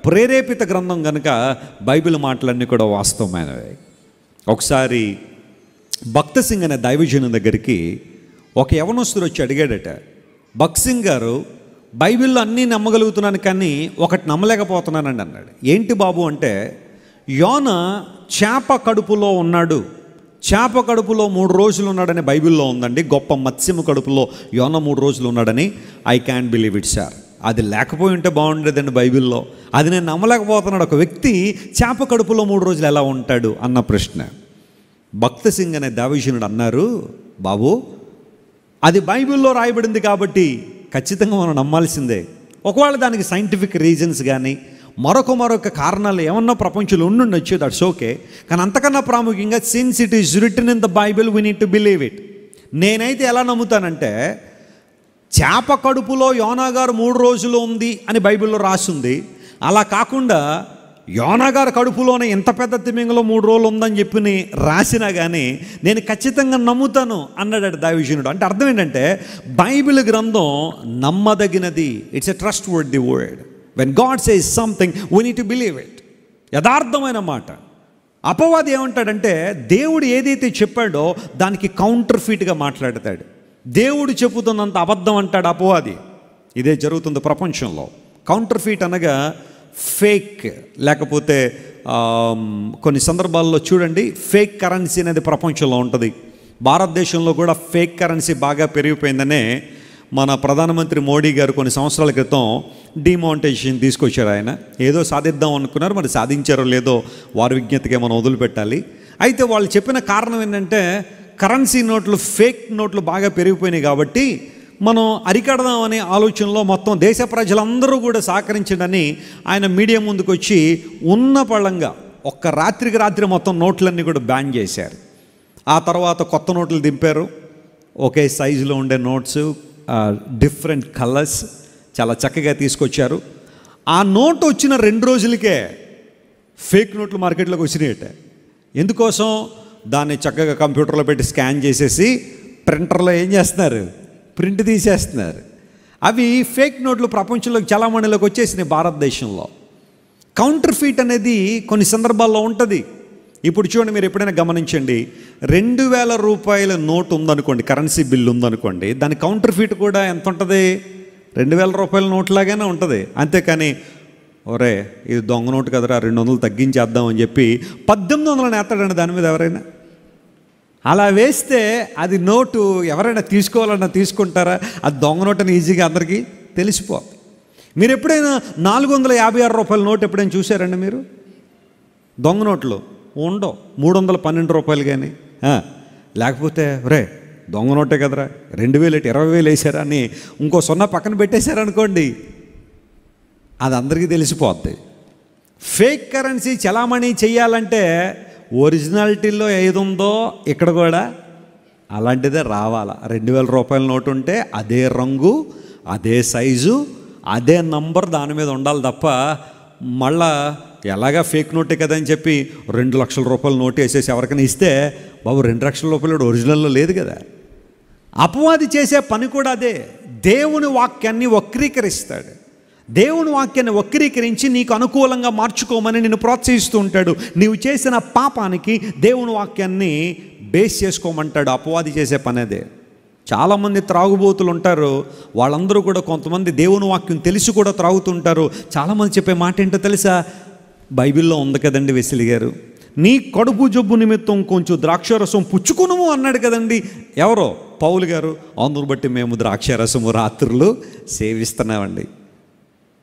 ప్రేరేపిత గ్రంథం కనుక బైబిల్ మాటలన్నీ కూడా వాస్తవమైనవి. ఒకసారి భక్త సింగ్ అనే దైవజనం దగ్గరికి ఒక యవనస్తుడు వచ్చి అడిగాడట, భక్త్ సింగ్ గారు, బైబిల్లో అన్నీ నమ్మగలుగుతున్నాను కానీ ఒకటి నమ్మలేకపోతున్నానండి అన్నాడు. ఏంటి బాబు అంటే, యోన చేప కడుపులో ఉన్నాడు, చేప కడుపులో 3 రోజులు ఉన్నాడని బైబిల్లో ఉందండి. గొప్ప మత్స్యము కడుపులో యోన 3 రోజులు ఉన్నాడని. I can believe it sir. అది లేకపోయి ఉంటే బాగుండేదండి బైబిల్లో. అది నేను నమ్మలేకపోతున్నాడు. ఒక వ్యక్తి చేప కడుపులో 3 రోజులు ఎలా ఉంటాడు అన్న ప్రశ్న. భక్త సింగ్ అనే దైవజనుడు అన్నారు, బాబు అది బైబిల్లో రాయబడింది కాబట్టి ఖచ్చితంగా మనం నమ్మాల్సిందే. ఒకవేళ దానికి సైంటిఫిక్ రీజన్స్ కానీ మరొక కారణాలు ఏమన్నా ప్రపంచంలో ఉండుండొచ్చు, దట్స్ ఓకే. కానీ అంతకన్నా ప్రాముఖ్యంగా since it is return in the Bible we need to believe it. నేనైతే ఎలా నమ్ముతానంటే, చేప కడుపులో యోనా గారు 3 రోజులు ఉంది అని బైబిల్లో రాసింది. అలా కాకుండా యోనా గారు కడుపులోనే ఎంత పెద్ద తిమింగలో 3 రోజులు ఉందని చెప్పి రాసినా కానీ నేను ఖచ్చితంగా నమ్ముతాను అన్నాడు దైవజనుడు. అంటే అర్థం ఏంటంటే, బైబిల్ గ్రంథం నమ్మదగినది. It's a trustworthy word. When God says something we need to believe it. యథార్థమైన మాట. అపవాది ఏమంటాడంటే, దేవుడు ఏదైతే చెప్పాడో దానికి కౌంటర్ ఫీట్గా మాట్లాడతాడు. దేవుడు చెబుతున్నంత అబద్ధం అంటాడు అపవాది. ఇదే జరుగుతుంది ప్రపంచంలో. కౌంటర్ ఫీట్ అనగా ఫేక్, లేకపోతే కొన్ని సందర్భాల్లో చూడండి ఫేక్ కరెన్సీ అనేది ప్రపంచంలో ఉంటుంది. భారతదేశంలో కూడా ఫేక్ కరెన్సీ బాగా పెరిగిపోయిందనే మన ప్రధానమంత్రి మోడీ గారు కొన్ని సంవత్సరాల క్రితం డిమానిటైజేషన్ తీసుకొచ్చారు. ఆయన ఏదో సాధిద్దాం అనుకున్నారు, మరి సాధించారో లేదో వారి విజ్ఞతకే మనం వదిలిపెట్టాలి. అయితే వాళ్ళు చెప్పిన కారణం ఏంటంటే, కరెన్సీ నోట్లు, ఫేక్ నోట్లు బాగా పెరిగిపోయినాయి కాబట్టి మనం అరికడదామనే ఆలోచనలో మొత్తం దేశ ప్రజలందరూ కూడా సహకరించడని ఆయన మీడియా ముందుకు వచ్చి ఉన్న పళ్ళంగా ఒక్క రాత్రికి రాత్రి మొత్తం నోట్లన్నీ కూడా బ్యాన్ చేశారు. ఆ తర్వాత కొత్త నోట్లు దింపారు. ఒకే సైజులో ఉండే నోట్స్, డిఫరెంట్ కలర్స్ చాలా చక్కగా తీసుకొచ్చారు. ఆ నోట్ వచ్చిన 2 రోజులకే ఫేక్ నోట్లు మార్కెట్లోకి వచ్చినాయట. ఎందుకోసం? దాన్ని చక్కగా కంప్యూటర్లో పెట్టి స్కాన్ చేసేసి ప్రింటర్లో ఏం చేస్తున్నారు, ప్రింట్ తీసేస్తున్నారు. అవి ఫేక్ నోట్లు ప్రపంచంలోకి చలామణిలోకి వచ్చేసినాయి భారతదేశంలో. కౌంటర్ ఫీట్ అనేది కొన్ని సందర్భాల్లో ఉంటుంది. ఇప్పుడు చూడండి, మీరు ఎప్పుడైనా గమనించండి, 2000 రూపాయల నోట్ ఉందనుకోండి, కరెన్సీ బిల్ ఉందనుకోండి, దాని కౌంటర్ ఫీట్ కూడా ఎంత ఉంటుంది? 2000 రూపాయల నోట్ లాగానే ఉంటుంది. అంతేకాని ఒరే ఇది దొంగ నోటు కదరా 200 తగ్గించేద్దాం అని చెప్పి 1800 నేస్తాడండి దాని మీద ఎవరైనా? అలా వేస్తే అది నోటు ఎవరైనా తీసుకోవాలన్నా తీసుకుంటారా? అది దొంగ నోటు అని ఈజీగా అందరికీ తెలిసిపోతుంది. మీరు ఎప్పుడైనా 456 రూపాయల నోటు ఎప్పుడైనా చూసారండి మీరు? దొంగ నోట్లు ఉండవు. 312 రూపాయలు కానీ, లేకపోతే రే దొంగ నోటే కదరా 2000 20,000 వేసారా అని ఇంకో 0 పక్కన పెట్టేశారనుకోండి, అది అందరికీ తెలిసిపోద్ది. ఫేక్ కరెన్సీ చలామణి చేయాలంటే ఒరిజినాలిటీలో ఏది ఉందో ఇక్కడ కూడా అలాంటిదే రావాలా. 2000 రూపాయల నోటు ఉంటే అదే రంగు, అదే సైజు, అదే నంబర్ దాని మీద ఉండాలి తప్ప మళ్ళా ఎలాగా ఫేక్ నోటే కదా అని చెప్పి 2 లక్షల రూపాయల నోటు వేసేసి ఎవరికైనా ఇస్తే బాబు 2 లక్షల రూపాయలు ఒరిజినల్లో లేదు కదా. అపవాది చేసే పని కూడా అదే. దేవుని వాక్యాన్ని వక్రీకరిస్తాడు. దేవుని వాక్యాన్ని వక్రీకరించి నీకు అనుకూలంగా మార్చుకోమని నిన్ను ప్రోత్సహిస్తూ ఉంటాడు. నీవు చేసిన పాపానికి దేవుని వాక్యాన్ని బేస్ చేసుకోమంటాడు. అపవాది చేసే పని అదే. చాలామంది త్రాగుబోతులు ఉంటారు, వాళ్ళందరూ కూడా కొంతమంది దేవుని వాక్యం తెలిసి కూడా త్రాగుతుంటారు. చాలామంది చెప్పే మాట ఏంటో తెలుసా? బైబిల్లో ఉంది కదండి వెసిలి గారు, నీ కడుపు జబ్బు నిమిత్తం కొంచెం ద్రాక్షారసం పుచ్చుకునుము అన్నాడు కదండి. ఎవరో? పౌలు గారు. అందును బట్టి మేము ద్రాక్షారసము రాత్రులు సేవిస్తున్నామండి.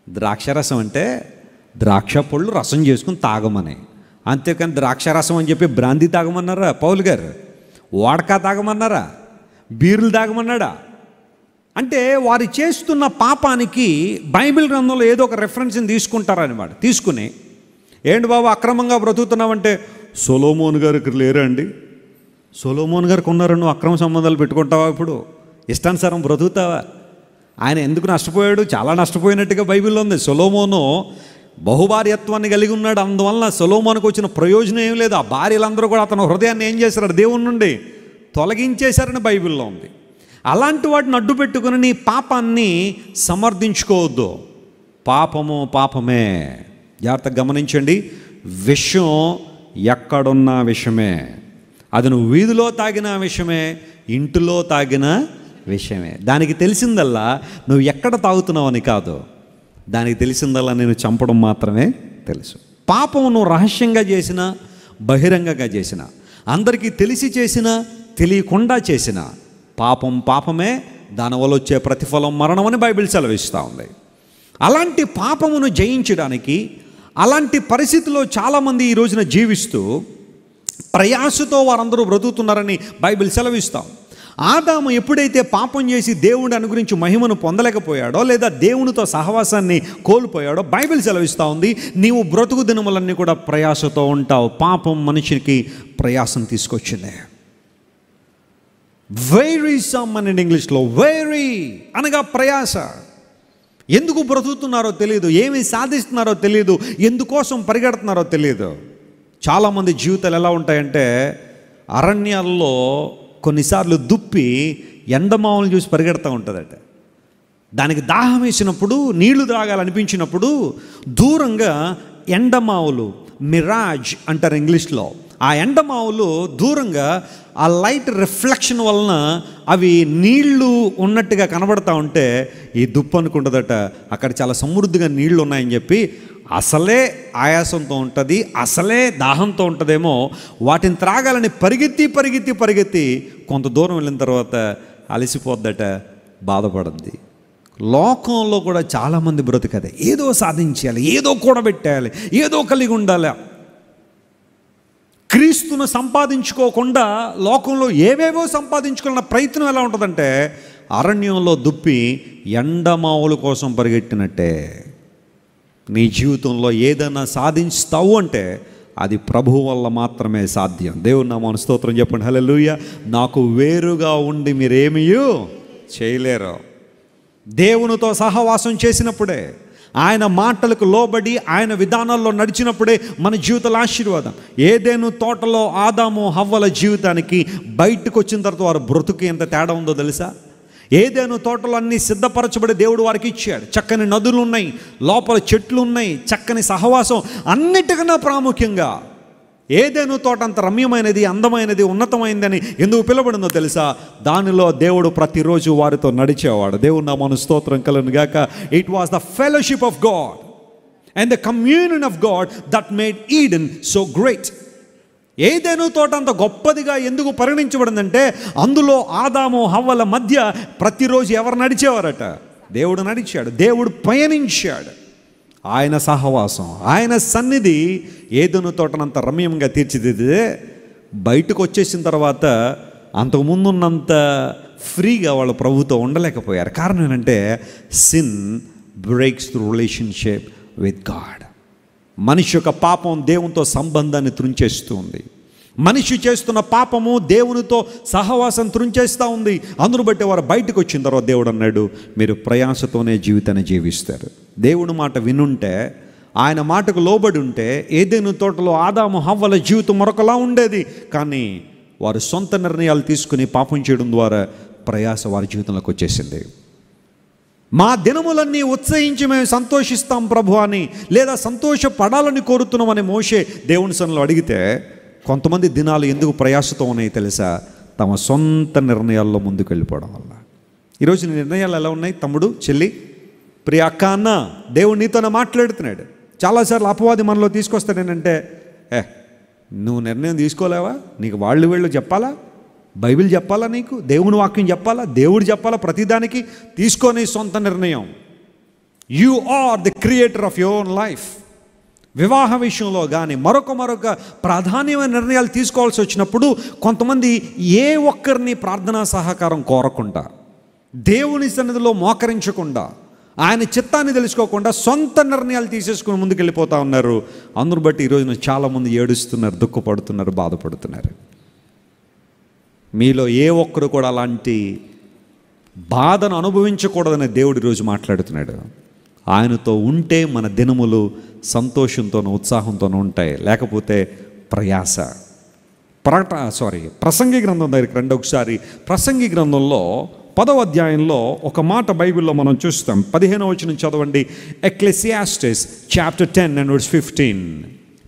ద్రాక్షారసం అంటే ద్రాక్ష పళ్ళు రసం చేసుకుని తాగమని, అంతేకాని ద్రాక్షారసం అని చెప్పి బ్రాందీ తాగమన్నారా పౌలు గారు? వాడకా తాగమన్నారా? బీర్లు తాగమన్నాడా? అంటే వారు చేస్తున్న పాపానికి బైబిల్ గ్రంథంలో ఏదో ఒక రెఫరెన్స్ని తీసుకుంటారనమాట. తీసుకుని ఏంటి బాబు అక్రమంగా బ్రతుకుతున్నావంటే సొలొమోన్ గారికి లేరా అండి? సొలొమోన్ గారికి ఉన్నారు, నువ్వు అక్రమ సంబంధాలు పెట్టుకుంటావా? ఇప్పుడు ఇష్టానుసారం బ్రతుకుతావా? ఆయన ఎందుకు నష్టపోయాడు? చాలా నష్టపోయినట్టుగా బైబిల్లో ఉంది. సొలొమోను బహుభార్యత్వాన్ని కలిగి ఉన్నాడు. అందువల్ల సొలొమోనుకు వచ్చిన ప్రయోజనం ఏం లేదు. ఆ భార్యలందరూ కూడా అతను హృదయాన్ని ఏం చేశారు? దేవుని నుండి తొలగించేశారని బైబిల్లో ఉంది. అలాంటి వాటిని అడ్డు పెట్టుకుని నీ పాపాన్ని సమర్థించుకోవద్దు. పాపము పాపమే. జాగ్రత్తగా గమనించండి. విషం ఎక్కడున్న విషయమే. అది నువ్వు వీధిలో తాగిన విషయమే, ఇంటిలో తాగిన విషయమే. దానికి తెలిసిందల్లా నువ్వు ఎక్కడ తాగుతున్నావని కాదు, దానికి తెలిసిందల్లా నేను చంపడం మాత్రమే తెలుసు. పాపము నువ్వు రహస్యంగా చేసినా, బహిరంగంగా చేసినా, అందరికీ తెలిసి చేసినా, తెలియకుండా చేసిన పాపం పాపమే. దానివల్ల వచ్చే ప్రతిఫలం మరణం అని బైబిల్ సెలవిస్తూ ఉంది. అలాంటి పాపమును జయించడానికి, అలాంటి పరిస్థితిలో చాలామంది ఈ రోజున జీవిస్తూ ప్రయాసతో వారందరూ బ్రతుకుతున్నారని బైబిల్ సెలవిస్తాం. ఆదాము ఎప్పుడైతే పాపం చేసి దేవుని అనుగురించి మహిమను పొందలేకపోయాడో, లేదా దేవునితో సహవాసాన్ని కోల్పోయాడో, బైబిల్ సెలవిస్తూ ఉంది నీవు బ్రతుకు దినములన్నీ కూడా ప్రయాసతో ఉంటావు. పాపం మనిషికి ప్రయాసం తీసుకొచ్చింది. వెరీసమ్ అని ఇంగ్లీష్లో, వెరీ అనగా ప్రయాస. ఎందుకు బ్రతుకుతున్నారో తెలియదు, ఏమి సాధిస్తున్నారో తెలియదు, ఎందుకోసం పరిగెడుతున్నారో తెలియదు. చాలామంది జీవితాలు ఎలా ఉంటాయంటే, అరణ్యాల్లో కొన్నిసార్లు దుప్పి ఎండమావులను చూసి పరిగెడుతూ ఉంటుందట. దానికి దాహం వేసినప్పుడు, నీళ్లు తాగాలనిపించినప్పుడు దూరంగా ఎండమావులు, మిరాజ్ అంటారు ఇంగ్లీష్లో, ఆ ఎండమావులు దూరంగా ఆ లైట్ రిఫ్లెక్షన్ వలన అవి నీళ్లు ఉన్నట్టుగా కనబడతా ఉంటే ఈ దుప్పు అనుకుంటుందట అక్కడ చాలా సమృద్ధిగా నీళ్లు ఉన్నాయని చెప్పి, అసలే ఆయాసంతో ఉంటుంది, అసలే దాహంతో ఉంటుందేమో, వాటిని త్రాగాలని పరిగెత్తి పరిగెత్తి పరిగెత్తి కొంత దూరం వెళ్ళిన తర్వాత అలసిపోద్దట, బాధపడుద్ది. లోకంలో కూడా చాలామంది బ్రతుకదే, ఏదో సాధించాలి, ఏదో కూడబెట్టాలి, ఏదో కలిగి ఉండాలి. క్రీస్తును సంపాదించుకోకుండా లోకంలో ఏవేవో సంపాదించుకున్న ప్రయత్నం ఎలా ఉంటుందంటే, అరణ్యంలో దుప్పి ఎండమావుల కోసం పరిగెట్టినట్టే. నీ జీవితంలో ఏదైనా సాధిస్తావు అంటే అది ప్రభువు వల్ల మాత్రమే సాధ్యం. దేవుని నామమున స్తోత్రం చెప్పండి. హల్లెలూయా. నాకు వేరుగా ఉండి మీరేమీ చేయలేరు. దేవునితో సహవాసం చేసినప్పుడే, ఆయన మాటలకు లోబడి ఆయన విధానాల్లో నడిచినప్పుడే మన జీవితాల ఆశీర్వాదం. ఏదేను తోటలో ఆదాము హవ్వల జీవితానికి బయటకు వచ్చిన తర్వాత వారు బ్రతుకు ఎంత తేడా ఉందో తెలుసా? ఏదేను తోటలో అన్నీ సిద్ధపరచబడి దేవుడు వారికి ఇచ్చాడు. చక్కని నదులు ఉన్నాయి, లోపల చెట్లు ఉన్నాయి, చక్కని సహవాసం. అన్నిటికన్నా ప్రాముఖ్యంగా ఏదెను తోట అంత రమ్యమైనది, అందమైనది, ఉన్నతమైనదని ఎందుకు పిలవబడిందో తెలుసా? దానిలో దేవుడు ప్రతిరోజు వారితో నడిచేవాడు. దేవుడు నామమున స్తోత్రం కలుగును గాక. It was the fellowship of God and the communion of God that made Eden so great. ఏదెను తోట అంత గొప్పదిగా ఎందుకు పరిగణించబడిందంటే అందులో ఆదాము హవ్వల మధ్య ప్రతిరోజు ఎవరు నడిచేవారట? దేవుడు నడిచాడు, దేవుడు పయనించాడు. ఆయన సహవాసం, ఆయన సన్నిధి ఏదెను తోటనంత రమ్యంగా తీర్చిదిద్దే బయటకు వచ్చేసిన తర్వాత అంతకుముందున్నంత ఫ్రీగా వాళ్ళు ప్రభుతో ఉండలేకపోయారు. కారణం ఏంటంటే sin breaks the relationship with God. మనిషి యొక్క పాపం దేవునితో సంబంధాన్ని త్రుంచేస్తుంది. మనిషి చేస్తున్న పాపము దేవునితో సహవాసం త్రుంచేస్తూ ఉంది. అందును బట్టి వారు బయటకు వచ్చిన తర్వాత దేవుడు అన్నాడు, మీరు ప్రయాసతోనే జీవితాన్ని జీవిస్తారు. దేవుని మాట వినుంటే, ఆయన మాటకు లోబడి ఉంటే ఏదెను తోటలో ఆదాము హవ్వల జీవితం మరొకలా ఉండేది. కానీ వారు సొంత నిర్ణయాలు తీసుకుని పాపం చేయడం ద్వారా ప్రయాస వారి జీవితంలోకి వచ్చేసింది. మా దినములన్నీ ఉత్సహించి మేము సంతోషిస్తాం ప్రభు అని, లేదా సంతోషపడాలని కోరుతున్నామని మోషే దేవుని సన్నిధిలో అడిగితే, కొంతమంది దినాలు ఎందుకు ప్రయాసతో ఉన్నాయి తెలుసా? తమ సొంత నిర్ణయాల్లో ముందుకు వెళ్ళిపోవడం వల్ల. ఈరోజు నీ నిర్ణయాలు ఎలా ఉన్నాయి తమ్ముడు, చెల్లి, ప్రియ అక్క, అన్న? దేవుడు నీతోనే మాట్లాడుతున్నాడు. చాలాసార్లు అపవాది మనలో తీసుకొస్తాడు ఏంటంటే, నువ్వు నిర్ణయం తీసుకోలేవా? నీకు వాళ్ళు వీళ్ళు చెప్పాలా? బైబిల్ చెప్పాలా? నీకు దేవుని వాక్యం చెప్పాలా? దేవుడు చెప్పాలా? ప్రతిదానికి తీసుకొని సొంత నిర్ణయం. You are the creator of your own life. వివాహ విషయంలో కానీ మరొక ప్రాధాన్యమైన నిర్ణయాలు తీసుకోవాల్సి వచ్చినప్పుడు కొంతమంది ఏ ఒక్కరిని ప్రార్థనా సహకారం కోరకుండా, దేవుని సన్నిధిలో మోకరించకుండా, ఆయన చిత్తాన్ని తెలుసుకోకుండా సొంత నిర్ణయాలు తీసేసుకుని ముందుకు వెళ్ళిపోతూ ఉన్నారు. అందును బట్టి ఈరోజున చాలామంది ఏడుస్తున్నారు, దుఃఖపడుతున్నారు, బాధపడుతున్నారు. మీలో ఏ ఒక్కరు కూడా అలాంటి బాధను అనుభవించకూడదని దేవుడు ఈరోజు మాట్లాడుతున్నాడు. ఆయనతో ఉంటే మన దినములు సంతోషంతోనూ ఉత్సాహంతోనూ ఉంటాయి, లేకపోతే ప్రయాస. ప్రసంగి గ్రంథం దగ్గరికి రండి ఒకసారి. ప్రసంగి గ్రంథంలో 10వ అధ్యాయంలో ఒక మాట బైబిల్లో మనం చూస్తాం. 15వ వచనం చదవండి. ఎక్లెసియాస్టిస్ చాప్టర్ 10 and verse 15.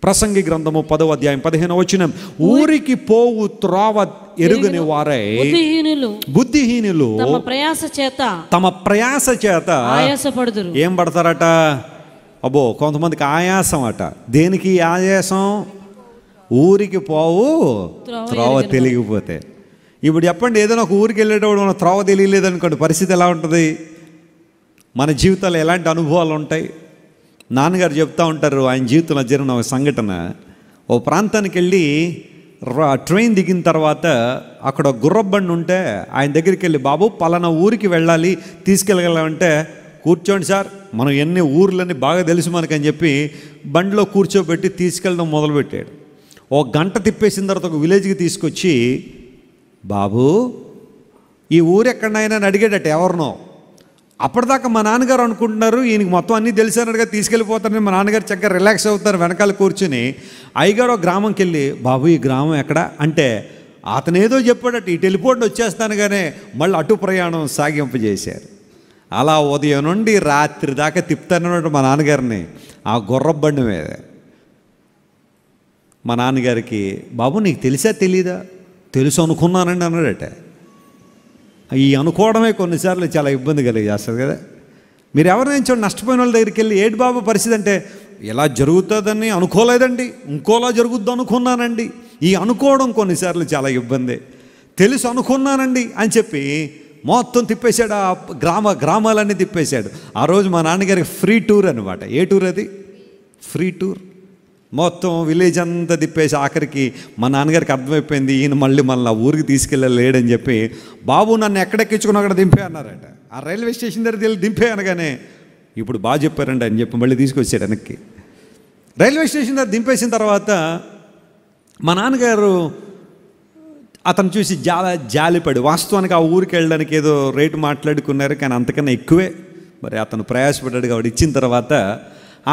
ప్రసంగి గ్రంథము 10వ అధ్యాయం 15వ వచనం. ఊరికి పోవు త్రోవ ఎరుగని వారై బుద్ధిహీనులు తమ ప్రయాస చేత ఆయాసపడుదురు. ఏం పడతారట? అబ్బో, కొంతమందికి ఆయాసం అట. దేనికి ఆయాసం? ఊరికి పోవు త్రోవ తెలియకపోతే. ఇప్పుడు చెప్పండి, ఏదైనా ఒక ఊరికి వెళ్ళేటప్పుడు మన త్రోవ తెలియలేదనుకోండి, పరిస్థితి ఎలా ఉంటుంది? మన జీవితాల్లో ఎలాంటి అనుభవాలు ఉంటాయి? నాన్నగారు చెప్తూ ఉంటారు, ఆయన జీవితంలో జరిగిన ఒక సంఘటన. ఓ ప్రాంతానికి వెళ్ళి ట్రైన్ దిగిన తర్వాత అక్కడ గుర్రబండి ఉంటే ఆయన దగ్గరికి వెళ్ళి, బాబు పలానా ఊరికి వెళ్ళాలి, తీసుకెళ్ళగలంటే, కూర్చోండి సార్, మనం ఎన్ని ఊర్లన్నీ బాగా తెలుసు మనకని చెప్పి బండిలో కూర్చోబెట్టి తీసుకెళ్ళడం మొదలుపెట్టాడు. ఓ గంట తిప్పేసిన తర్వాత ఒక విలేజ్కి తీసుకొచ్చి, బాబు ఈ ఊరు ఎక్కడైనా అని అడిగాడట ఎవరినో. అప్పటిదాకా మా నాన్నగారు అనుకుంటున్నారు ఈయనకి మొత్తం అన్నీ తెలిసినట్టుగా తీసుకెళ్ళిపోతారని. మా నాన్నగారు చక్కగా రిలాక్స్ అవుతారు వెనకాల కూర్చుని. అయ్యగారు ఒక గ్రామంకి వెళ్ళి, బాబు ఈ గ్రామం ఎక్కడ అంటే, అతను ఏదో చెప్పాడట, ఇటు వెళ్ళిపోండి వచ్చేస్తాను, కానీ మళ్ళీ అటు ప్రయాణం సాగింపజేశారు. అలా ఉదయం నుండి రాత్రి దాకా తిప్పుతానన్నాడు మా నాన్నగారిని ఆ గుర్రబండి మీద. మా నాన్నగారికి, బాబు నీకు తెలిసా తెలీదా? తెలుసు అనుకున్నానండి అన్నాడట. ఈ అనుకోవడమే కొన్నిసార్లు చాలా ఇబ్బంది కలిగేస్తుంది కదా. మీరు ఎవరైనా చూడండి, నష్టపోయిన వాళ్ళ దగ్గరికి వెళ్ళి, ఏడు బాబు పరిస్థితి అంటే, ఇలా జరుగుతుందని అనుకోలేదండి, ఇంకోలా జరుగుద్దు అనుకున్నానండి. ఈ అనుకోవడం కొన్నిసార్లు చాలా ఇబ్బంది. తెలుసు అనుకున్నానండి అని చెప్పి మొత్తం తిప్పేశాడు. ఆ గ్రామాలన్నీ తిప్పేశాడు. ఆ రోజు మా నాన్నగారికి ఫ్రీ టూర్ అనమాట. ఏ టూర్ అది? Free tour. మొత్తం విలేజ్ అంతా తిప్పేసి ఆఖరికి మా నాన్నగారికి అర్థమైపోయింది, ఈయన మళ్ళీ ఆ ఊరికి తీసుకెళ్ళలేడని చెప్పి, బాబు నన్ను ఎక్కడెక్కించుకుని అక్కడ దింపే అన్నారట. ఆ రైల్వే స్టేషన్ దగ్గర వెళ్ళి దింపే అనగానే, ఇప్పుడు బాగా చెప్పారండి అని చెప్పి మళ్ళీ తీసుకొచ్చాడు వెనక్కి. రైల్వే స్టేషన్ దగ్గర దింపేసిన తర్వాత మా నాన్నగారు అతను చూసి జాలిపడి, వాస్తవానికి ఆ ఊరికి వెళ్ళడానికి ఏదో రేటు మాట్లాడుకున్నారు, కానీ అంతకన్నా ఎక్కువే మరి అతను ప్రయాసపడ్డాడు కాబట్టి ఇచ్చిన తర్వాత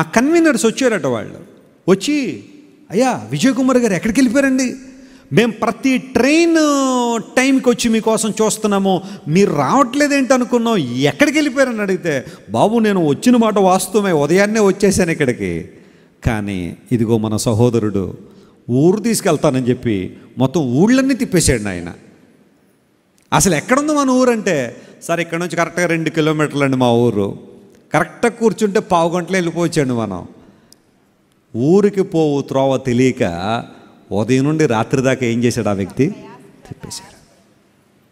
ఆ కన్వీనర్స్ వచ్చారట. వాళ్ళు వచ్చి, అయ్యా విజయ్ కుమార్ గారు ఎక్కడికి వెళ్ళిపోయారండి? మేము ప్రతి ట్రైన్ టైంకి వచ్చి మీకోసం చూస్తున్నాము, మీరు రావట్లేదేంటి అనుకున్నాం, ఎక్కడికి వెళ్ళిపోయారని అడిగితే, బాబు నేను వచ్చిన మాట వాస్తవమే, ఉదయాన్నే వచ్చేసాను ఇక్కడికి, కానీ ఇదిగో మన సహోదరుడు ఊరు తీసుకెళ్తానని చెప్పి మొత్తం ఊళ్ళన్నీ తిప్పేసాడు ఆయన. అసలు ఎక్కడుంది మన ఊరు అంటే, సార్ ఇక్కడ నుంచి కరెక్ట్గా 2 కిలోమీటర్లు అండి మా ఊరు, కరెక్ట్గా కూర్చుంటే 15 గంటలు వెళ్ళిపోవచ్చండి మనం. ఊరికి పోవు త్రోవ తెలియక ఉదయం నుండి రాత్రి దాకా ఏం చేశాడు ఆ వ్యక్తి? తిప్పేశాడు.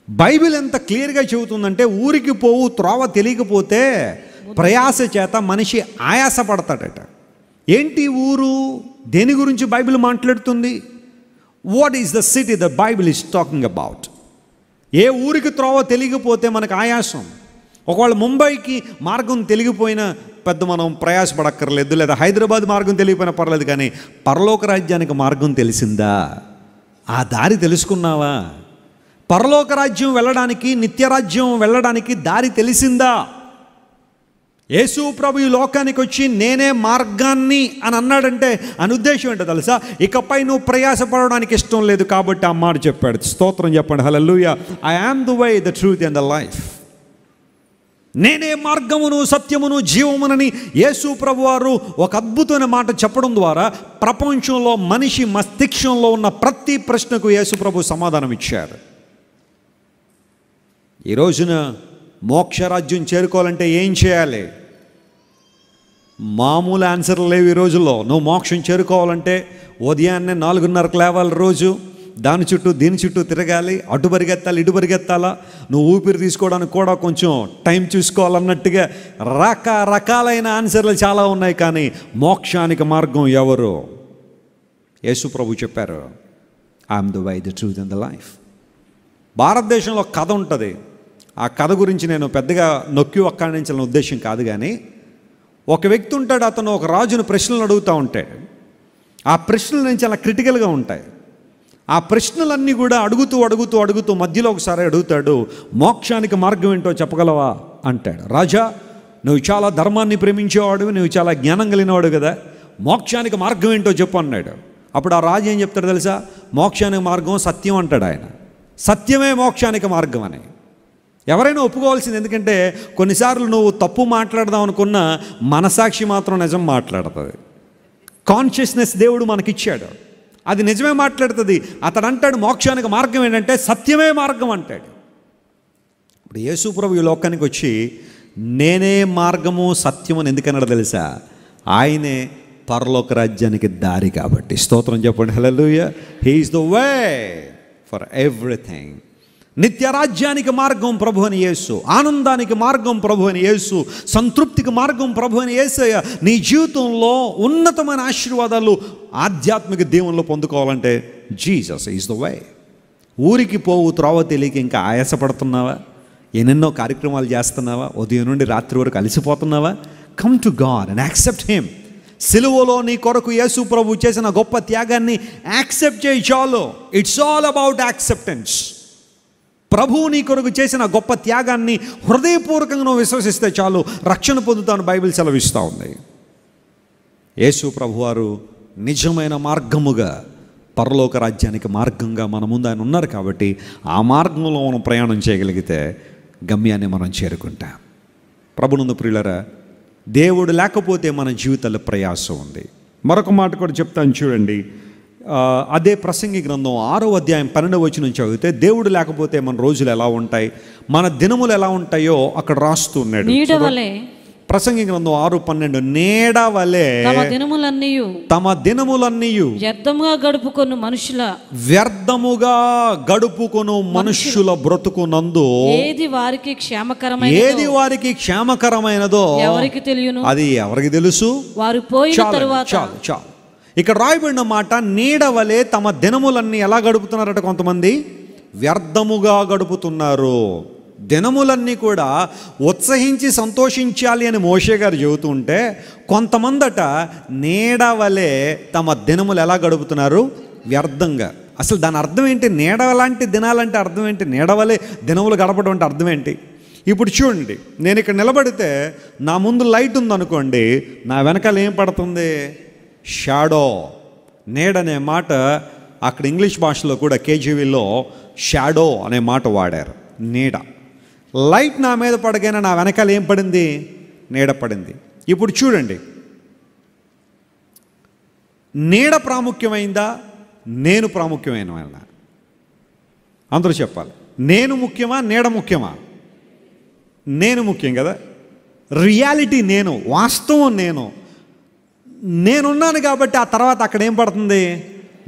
బైబిల్ ఎంత క్లియర్గా చెబుతుందంటే, ఊరికి పోవు త్రోవ తెలియకపోతే ప్రయాస చేత మనిషి ఆయాసపడతాడట. ఏంటి ఊరు? దేని గురించి బైబిల్ మాట్లాడుతుంది? What is the city the Bible is talking about? ఏ ఊరికి త్రోవ తెలియకపోతే మనకు ఆయాసం. ఒకవేళ ముంబైకి మార్గం తెలియకపోయినా పెద్ద మనం ప్రయాసపడక్కర్లేదు, లేదా హైదరాబాద్ మార్గం తెలియకపోయినా పర్లేదు, కానీ పరలోక రాజ్యానికి మార్గం తెలిసిందా? ఆ దారి తెలుసుకున్నావా? పరలోక రాజ్యం వెళ్ళడానికి, నిత్యరాజ్యం వెళ్ళడానికి దారి తెలిసిందా? యేసు ప్రభు ఈ లోకానికి వచ్చి నేనే మార్గాన్ని అని అన్నాడంటే అని ఉద్దేశం ఏంటో తెలుసా? ఇకపై నువ్వు ప్రయాసపడడానికి ఇష్టం లేదు కాబట్టి ఆ మాట చెప్పాడు. స్తోత్రం చెప్పండి, hallelujah. I am the way, the truth and the life. నేనే మార్గమును, సత్యమును, జీవమునని యేసు ప్రభు వారు ఒక అద్భుతమైన మాట చెప్పడం ద్వారా ప్రపంచంలో మనిషి మస్తిష్కంలో ఉన్న ప్రతి ప్రశ్నకు యేసు ప్రభు సమాధానం ఇచ్చారు. ఈ రోజున మోక్షరాజ్యం చేరుకోవాలంటే ఏం చేయాలి? మామూలు ఆన్సర్లు లేవు ఈ రోజుల్లో. నువ్వు మోక్షం చేరుకోవాలంటే ఉదయాన్నే 4:30కు లేవాలి, రోజు దాని చుట్టూ దీని చుట్టూ తిరగాలి, అటు పరిగెత్తాలి, ఇటు పరిగెత్తాలా, నువ్వు ఊపిరి తీసుకోవడానికి కూడా కొంచెం టైం చూసుకోవాలన్నట్టుగా రకరకాలైన ఆన్సర్లు చాలా ఉన్నాయి. కానీ మోక్షానికి మార్గం ఎవరు? యేసు ప్రభు చెప్పారు, I'm the way, the truth and the life. భారతదేశంలో కథ ఉంటుంది. ఆ కథ గురించి నేను పెద్దగా నొక్కి ఒక్కాడించాలనే ఉద్దేశం కాదు, కానీ ఒక వ్యక్తి ఉంటాడు, అతను ఒక రాజును ప్రశ్నలు అడుగుతూ ఉంటాడు. ఆ ప్రశ్నలు నేను చాలా క్రిటికల్గా ఉంటాయి. ఆ ప్రశ్నలన్నీ కూడా అడుగుతూ మధ్యలో ఒకసారి అడుగుతాడు, మోక్షానికి మార్గం ఏంటో చెప్పగలవా అంటాడు. రాజా, నువ్వు చాలా ధర్మాన్ని ప్రేమించేవాడు, నువ్వు చాలా జ్ఞానం కలిగినవాడు కదా, మోక్షానికి మార్గం ఏంటో చెప్పు అన్నాడు. అప్పుడు ఆ రాజు ఏం చెప్తాడు తెలుసా? మోక్షానికి మార్గం సత్యం అంటాడు ఆయన. సత్యమే మోక్షానికి మార్గం అని ఎవరైనా ఒప్పుకోవాల్సింది. ఎందుకంటే కొన్నిసార్లు నువ్వు తప్పు మాట్లాడదాం అనుకున్న మనసాక్షి మాత్రం నిజం మాట్లాడుతుంది. కాన్షియస్నెస్ దేవుడు మనకిచ్చాడు, అది నిజమే మాట్లాడుతుంది. అతడు అంటాడు మోక్షానికి మార్గం ఏంటంటే సత్యమే మార్గం అంటాడు. ఇప్పుడు యేసు ప్రభు ఈ లోకానికి వచ్చి నేనే మార్గము సత్యము అని ఎందుకన్నాడు తెలుసా? ఆయనే పరలోక రాజ్యానికి దారి కాబట్టి. స్తోత్రం చెప్పండి, hallelujah. He is the way for everything. నిత్యరాజ్యానికి మార్గం ప్రభు అని యేసు, ఆనందానికి మార్గం ప్రభు అని యేసు, సంతృప్తికి మార్గం ప్రభు అని యేసయ్య. నీ జీవితంలో ఉన్నతమైన ఆశీర్వాదాలు ఆధ్యాత్మిక దేవుల్లో పొందుకోవాలంటే జీసస్ ఈజ్ ద వే. ఊరికి పోవు త్రోవ తెలియక ఇంకా ఆయాసపడుతున్నావా? ఎన్నెన్నో కార్యక్రమాలు చేస్తున్నావా? ఉదయం నుండి రాత్రి వరకు అలసిపోతున్నావా? Come to God and accept him. సిలువలో నీ కొరకు యేసు ప్రభు చేసిన గొప్ప త్యాగాన్ని యాక్సెప్ట్ చేయి చాలు. It's all about acceptance. ప్రభువు నీ కొరకు చేసిన గొప్ప త్యాగాన్ని హృదయపూర్వకంగా నువ్వు విశ్వసిస్తే చాలు, రక్షణ పొందుతాను బైబిల్ సెలవిస్తూ ఉంది. యేసు ప్రభువారు నిజమైన మార్గముగా, పరలోక రాజ్యానికి మార్గంగా మన ముందు ఆయన ఉన్నారు కాబట్టి ఆ మార్గంలో మనం ప్రయాణం చేయగలిగితే గమ్యాన్ని మనం చేరుకుంటాం. ప్రభునందు ప్రియులరా, దేవుడు లేకపోతే మన జీవితాల్లో ప్రయాసం ఉంది. మరొక మాట కూడా చెప్తాను చూడండి. అదే ప్రసంగి గ్రంథం 6వ అధ్యాయం 12వ వచనం చదివితే దేవుడు లేకపోతే మన రోజులు ఎలా ఉంటాయి, మన దినములు ఎలా ఉంటాయో అక్కడ రాస్తూ ఉన్నాడు. ప్రసంగి గ్రంథం 6:12, నీడ వలె తమ దినములన్నీయు వ్యర్థముగా గడుపుకొను మనుష్యుల బ్రతుకునందు ఏది వారికి క్షేమకరమైనదో ఎవరికి తెలియను, అది ఎవరికి తెలుసు? వారు పోయిన తరువాత. చాలు. ఇక్కడ రాయబడిన మాట, నీడ వలె తమ దినములన్నీ ఎలా గడుపుతున్నారట? కొంతమంది వ్యర్థముగా గడుపుతున్నారు. దినములన్నీ కూడా ఉత్సహించి సంతోషించాలి అని మోషే గారు చెబుతూ ఉంటే, కొంతమందట నీడ వలె తమ దినములు ఎలా గడుపుతున్నారు? వ్యర్థంగా. అసలు దాని అర్థం ఏంటి? నీడ లాంటి దినాలంటే అర్థం ఏంటి? నీడ వలె దినములు గడపడం అంటే అర్థం ఏంటి? ఇప్పుడు చూడండి, నేను ఇక్కడ నిలబడితే నా ముందు లైట్ ఉందనుకోండి, నా వెనకాల ఏం పడుతుంది? షాడో. నీడనే మాట అక్కడ ఇంగ్లీష్ భాషలో కూడా కేజీవీలో షాడో అనే మాట వాడారు. నీడ. లైట్ నా మీద పడగానే నా వెనకాల ఏం పడింది? నీడ పడింది. ఇప్పుడు చూడండి, నీడ ప్రాముఖ్యమైందా నేను ప్రాముఖ్యమైన? అందరూ చెప్పాలి. నేను ముఖ్యమా, నీడ ముఖ్యమా? నేను ముఖ్యం కదా. రియాలిటీ నేను, వాస్తవం నేనున్నాను కాబట్టి ఆ తర్వాత అక్కడ ఏం పడుతుంది?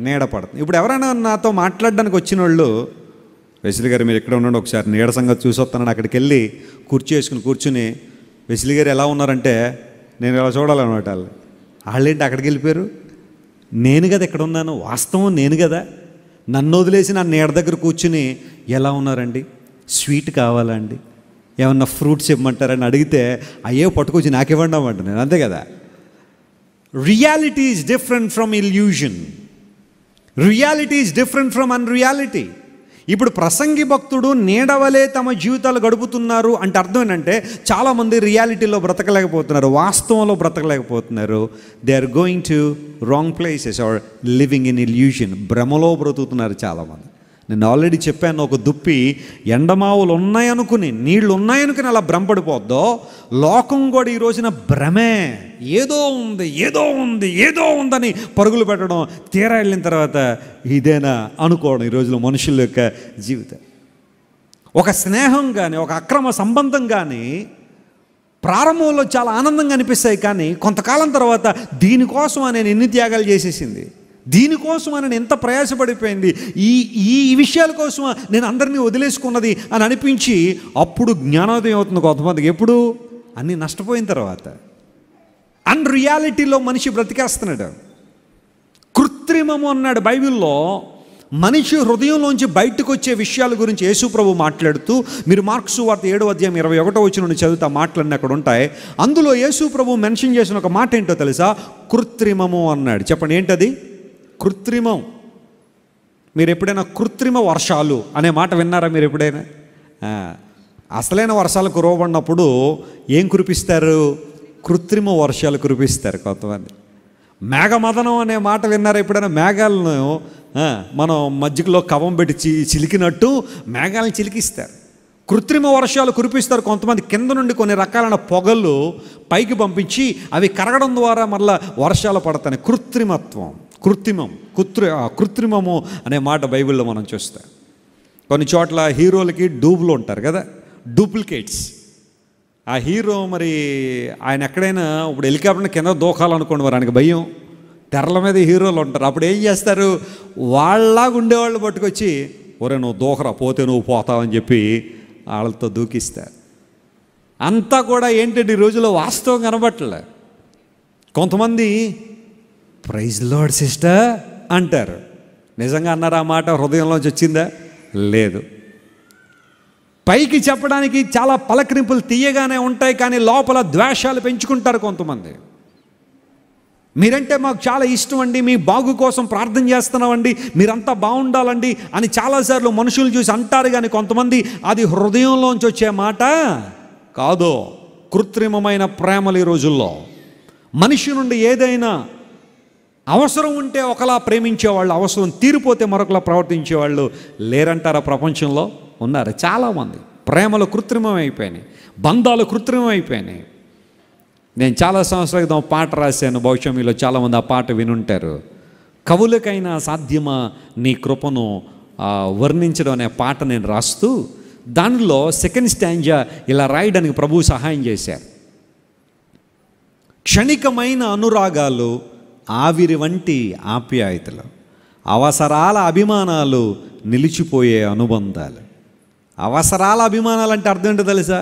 నీడ పడుతుంది. ఇప్పుడు ఎవరైనా నాతో మాట్లాడడానికి వచ్చిన వాళ్ళు, వెసిలి గారు మీరు ఎక్కడ ఉండండి, ఒకసారి నీడ సంగతి చూసి వస్తానని అక్కడికి వెళ్ళి కుర్చీ వేసుకుని కూర్చుని, వెసిలి గారు ఎలా ఉన్నారంటే నేను ఎలా చూడాలన్నమాట. వాళ్ళేంటి అక్కడికి వెళ్ళిపోయారు? నేను కదా ఇక్కడ ఉన్నాను, వాస్తవం నేను కదా. నన్ను వదిలేసి నా నీడ దగ్గర కూర్చుని ఎలా ఉన్నారండి, స్వీట్ కావాలా అండి, ఏమన్నా ఫ్రూట్స్ ఇవ్వమంటారని అడిగితే అయ్యో పట్టుకొచ్చి నాకివ్వండి అమ్మంట నేను, అంతే కదా. Reality is different from illusion. Reality is different from unreality. ఇప్పుడు ప్రసంగి భక్తుడు నీడవలే తమ జీవితాలు గడుపుతున్నారు అంటే అర్థం ఏంటంటే చాలామంది రియాలిటీలో బ్రతకలేకపోతున్నారు, వాస్తవంలో బ్రతకలేకపోతున్నారు. They are going to wrong places are living in illusion. భ్రమలో బ్రతుకుతున్నారు చాలామంది. నేను ఆల్రెడీ చెప్పాను, ఒక దుప్పి ఎండమావులు ఉన్నాయనుకుని, నీళ్లు ఉన్నాయనుకుని అలా భ్రమపడిపోద్దో, లోకం కూడా ఈ రోజున భ్రమే. ఏదో ఉందని పరుగులు పెట్టడం, తీరా వెళ్ళిన తర్వాత ఇదేనా అనుకోవడం ఈ రోజులో మనుషుల యొక్క జీవితం. ఒక స్నేహం కానీ, ఒక అక్రమ సంబంధం కానీ ప్రారంభంలో చాలా ఆనందంగా అనిపిస్తాయి, కానీ కొంతకాలం తర్వాత దీనికోసం నేను ఎన్ని త్యాగాలు చేసేసింది, దీనికోసం నేను ఎంత ప్రయాసపడిపోయింది, ఈ విషయాల కోసం నేను అందరినీ వదిలేసుకున్నది అని అనిపించి అప్పుడు జ్ఞానోదయం అవుతుంది కొంతమందికి. ఎప్పుడు? అన్నీ నష్టపోయిన తర్వాత. అన్రియాలిటీలో మనిషి బ్రతికేస్తున్నాడు. కృత్రిమము అన్నాడు బైబిల్లో. మనిషి హృదయంలోంచి బయటకు వచ్చే విషయాల గురించి యేసు ప్రభు మాట్లాడుతూ, మీరు మార్కు సువార్త 7:21 నుండి చదువుతా మాటలన్నీ అక్కడ ఉంటాయి. అందులో యేసు ప్రభు మెన్షన్ చేసిన ఒక మాట ఏంటో తెలుసా? కృత్రిమము అన్నాడు. చెప్పండి ఏంటది? కృత్రిమం. మీరు ఎప్పుడైనా కృత్రిమ వర్షాలు అనే మాట విన్నారా? మీరు ఎప్పుడైనా? అసలైన వర్షాలు కురవబడినప్పుడు ఏం కురిపిస్తారు? కృత్రిమ వర్షాలు కురిపిస్తారు కొంతమంది. మేఘమదనం అనే మాట విన్నారా ఎప్పుడైనా? మేఘాలను మనం మజ్జిగలో కవం పెట్టి చిలికినట్టు మేఘాలను చిలికిస్తారు. కృత్రిమ వర్షాలు కురిపిస్తారు కొంతమంది. కింద నుండి కొన్ని రకాలైన పొగలు పైకి పంపించి అవి కరగడం ద్వారా మళ్ళీ వర్షాలు పడతాయి. కృత్రిమము అనే మాట బైబిల్లో మనం చూస్తాం. కొన్ని చోట్ల హీరోలకి డూబులు ఉంటారు కదా, డూప్లికేట్స్. ఆ హీరో మరి ఆయన ఎక్కడైనా ఇప్పుడు హెలికాప్టర్ కింద దూకాలనుకోండి, మరి ఆయనకి భయం. తెరల మీద హీరోలు ఉంటారు. అప్పుడు ఏం చేస్తారు? వాళ్ళలాగా ఉండేవాళ్ళు పట్టుకొచ్చి, ఒరే నువ్వు దూకరా, పోతే నువ్వు పోతావని చెప్పి వాళ్ళతో దూకిస్తారు. అంతా కూడా ఏంటంటే ఈ రోజులో వాస్తవం కనబట్టలే. కొంతమంది ప్రైజ్ లార్డ్ సిస్టర్ అంటారు. నిజంగా అన్నారా ఆ మాట? హృదయంలోంచి వచ్చిందా? లేదు. పైకి చెప్పడానికి చాలా పలకరింపులు తీయగానే ఉంటాయి, కానీ లోపల ద్వేషాలు పెంచుకుంటారు కొంతమంది. మీరంటే మాకు చాలా ఇష్టం అండి, మీ బాగు కోసం ప్రార్థన చేస్తున్నామండి, మీరంతా బాగుండాలండి అని చాలాసార్లు మనుషులు చూసి అంటారు, కానీ కొంతమంది అది హృదయంలోంచి వచ్చే మాట కాదు. కృత్రిమమైన ప్రేమలు ఈ రోజుల్లో. మనిషి నుండి ఏదైనా అవసరం ఉంటే ఒకలా ప్రేమించేవాళ్ళు, అవసరం తీరిపోతే మరొకలా ప్రవర్తించేవాళ్ళు లేరంటారా? ప్రపంచంలో ఉన్నారు చాలామంది. ప్రేమలు కృత్రిమం అయిపోయినాయి, బంధాలు కృత్రిమం అయిపోయినాయి. నేను చాలా సంవత్సరాల క్రితం పాట రాశాను, బహుశా మీలో చాలామంది ఆ పాట వినుంటారు. కవులకైనా సాధ్యమా నీ కృపను వర్ణించడం అనే పాట నేను రాస్తూ దానిలో సెకండ్ స్టాంజా ఇలా రాయడానికి ప్రభువు సహాయం చేశారు. క్షణికమైన అనురాగాలు, ఆవిరి వంటి ఆప్యాయతలు, అవసరాల అభిమానాలు, నిలిచిపోయే అనుబంధాలు. అవసరాల అభిమానాలు అంటే అర్థం ఏంటో తెలుసా?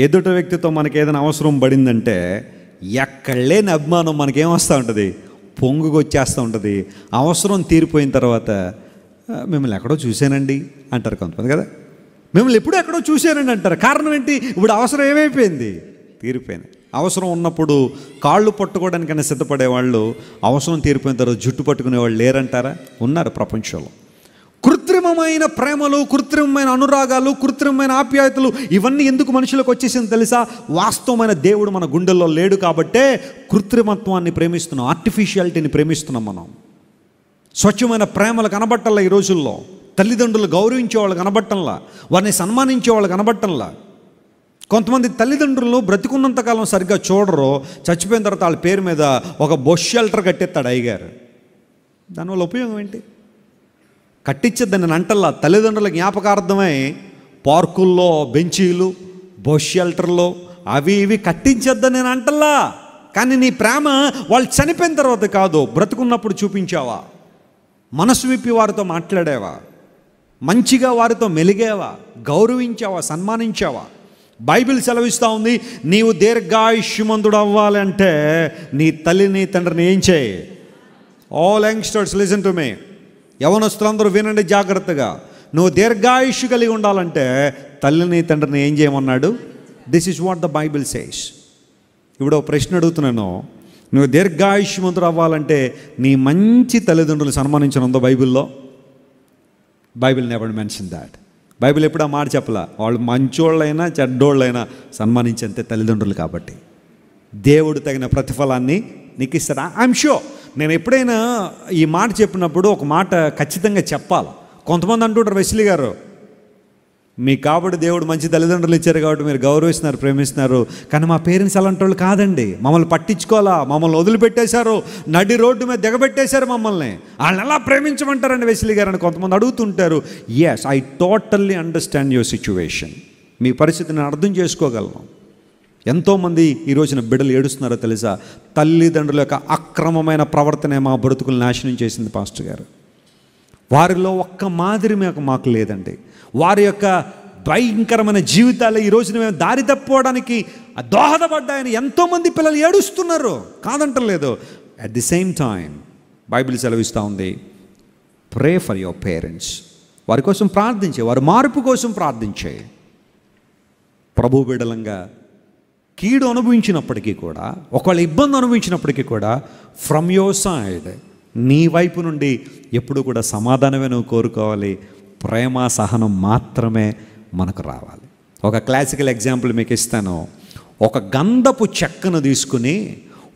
ఎదుటి వ్యక్తితో మనకి ఏదైనా అవసరం పడిందంటే ఎక్కడలేని అభిమానం మనకేమొస్తూ ఉంటుంది? పొంగుకొచ్చేస్తూ ఉంటుంది. అవసరం తీరిపోయిన తర్వాత మిమ్మల్ని ఎక్కడో చూశానండి అంటారు కొంతమంది కదా. మిమ్మల్ని ఎప్పుడూ ఎక్కడో చూశానండి అంటారు. కారణం ఏంటి? ఇప్పుడు అవసరం ఏమైపోయింది? తీరిపోయింది. అవసరం ఉన్నప్పుడు కాళ్ళు పట్టుకోవడానికైనా సిద్ధపడేవాళ్ళు అవసరం తీరిపోయిన తర్వాత జుట్టు పట్టుకునేవాళ్ళు లేరంటారా? ఉన్నారు ప్రపంచంలో. కృత్రిమమైన ప్రేమలు, కృత్రిమమైన అనురాగాలు, కృత్రిమమైన ఆప్యాయతలు, ఇవన్నీ ఎందుకు మనుషులకు వచ్చేసింది తెలుసా? వాస్తవమైన దేవుడు మన గుండెల్లో లేడు కాబట్టే కృత్రిమత్వాన్ని ప్రేమిస్తున్నాం, ఆర్టిఫిషియాలిటీని ప్రేమిస్తున్నాం మనం. స్వచ్ఛమైన ప్రేమలు కనబట్టల్లా ఈ రోజుల్లో. తల్లిదండ్రులు గౌరవించేవాళ్ళు కనబట్టంలా, వారిని సన్మానించేవాళ్ళు కనబట్టంలా. కొంతమంది తల్లిదండ్రులు బ్రతికున్నంతకాలం సరిగ్గా చూడరు, చచ్చిపోయిన తర్వాత వాళ్ళ పేరు మీద ఒక బొష్ షెల్టర్ కట్టేస్తాడు అయ్యగారు. దానివల్ల ఉపయోగం ఏంటి? కట్టించద్దని నేను అంటల్లా. తల్లిదండ్రుల జ్ఞాపకార్థమై పార్కుల్లో బెంచీలు, బస్ షెల్టర్లో అవి ఇవి కట్టించద్దని నేను అంటల్లా. కానీ నీ ప్రేమ వాళ్ళు చనిపోయిన తర్వాత కాదు, బ్రతుకున్నప్పుడు చూపించావా? మనసు విప్పి వారితో మాట్లాడావా? మంచిగా వారితో మెలిగావా? గౌరవించావా? సన్మానించావా? బైబిల్ సెలవిస్తూ ఉంది, నీవు దీర్ఘాయుష్యమంతుడు అవ్వాలంటే నీ తల్లిని తండ్రిని ఏం చేయి? All youngsters listen to me. యవనస్తులందరూ వినండి జాగ్రత్తగా. నువ్వు దీర్ఘాయుష్యు కలిగి ఉండాలంటే తల్లిని తండ్రిని ఏం చేయమన్నాడు? This is what the Bible says. ఇప్పుడు ప్రశ్న అడుగుతున్నాను, నువ్వు దీర్ఘాయుష్యమంతుడు అవ్వాలంటే నీ మంచి తల్లిదండ్రులు సన్మానించనుందో బైబిల్లో? Bible never mention that. Bible ఎప్పుడు ఆ మాట చెప్పలా. వాళ్ళు మంచోళ్ళైనా చెడ్డోళ్ళైనా సన్మానించేంతే తల్లిదండ్రులు. కాబట్టి దేవుడు తగిన ప్రతిఫలాన్ని నీకు ఇస్తాడు. I'm sure. నేను ఎప్పుడైనా ఈ మాట చెప్పినప్పుడు ఒక మాట ఖచ్చితంగా చెప్పాలి. కొంతమంది అంటుంటారు, వెస్లీ గారు మీకు కాబట్టి దేవుడు మంచి తల్లిదండ్రులు ఇచ్చారు కాబట్టి మీరు గౌరవిస్తున్నారు, ప్రేమిస్తున్నారు, కానీ మా పేరెంట్స్ అలాంటి వాళ్ళు కాదండి, మమ్మల్ని పట్టించుకోవాలా, మమ్మల్ని వదిలిపెట్టేశారు, నడి రోడ్డు మీద దిగబెట్టేశారు మమ్మల్ని, వాళ్ళని ఎలా ప్రేమించమంటారండి వెస్లీ గారు అని కొంతమంది అడుగుతుంటారు. Yes, I totally understand your situation. మీ పరిస్థితిని అర్థం చేసుకోగలను. ఎంతోమంది ఈ రోజున బిడ్డలు ఏడుస్తున్నారో తెలుసా? తల్లిదండ్రుల యొక్క అక్రమమైన ప్రవర్తనే మా బ్రతుకులు నాశనం చేసింది పాస్టర్ గారు. వారిలో ఒక్క మాదిరి మాకు లేదండి. వారి యొక్క భయంకరమైన జీవితాలు ఈ రోజున మేము దారి తప్పుకోవడానికి దోహదపడ్డాయని ఎంతోమంది పిల్లలు ఏడుస్తున్నారు, కాదంటలేదు. At the same time Bible సెలవిస్తూ ఉంది, ప్రే ఫర్ యువర్ పేరెంట్స్. వారి కోసం ప్రార్థించే, వారి మార్పు కోసం ప్రార్థించే. ప్రభు బిడ్డలంగా కీడు అనుభవించినప్పటికీ కూడా, ఒకవేళ ఇబ్బంది అనుభవించినప్పటికీ కూడా, ఫ్రమ్ యువర్ సైడ్ నీ వైపు నుండి ఎప్పుడు కూడా సమాధానమే నువ్వు కోరుకోవాలి. ప్రేమ సహనం మాత్రమే మనకు రావాలి. ఒక క్లాసికల్ ఎగ్జాంపుల్ మీకు ఇస్తాను. ఒక గంధపు చెక్కను తీసుకుని,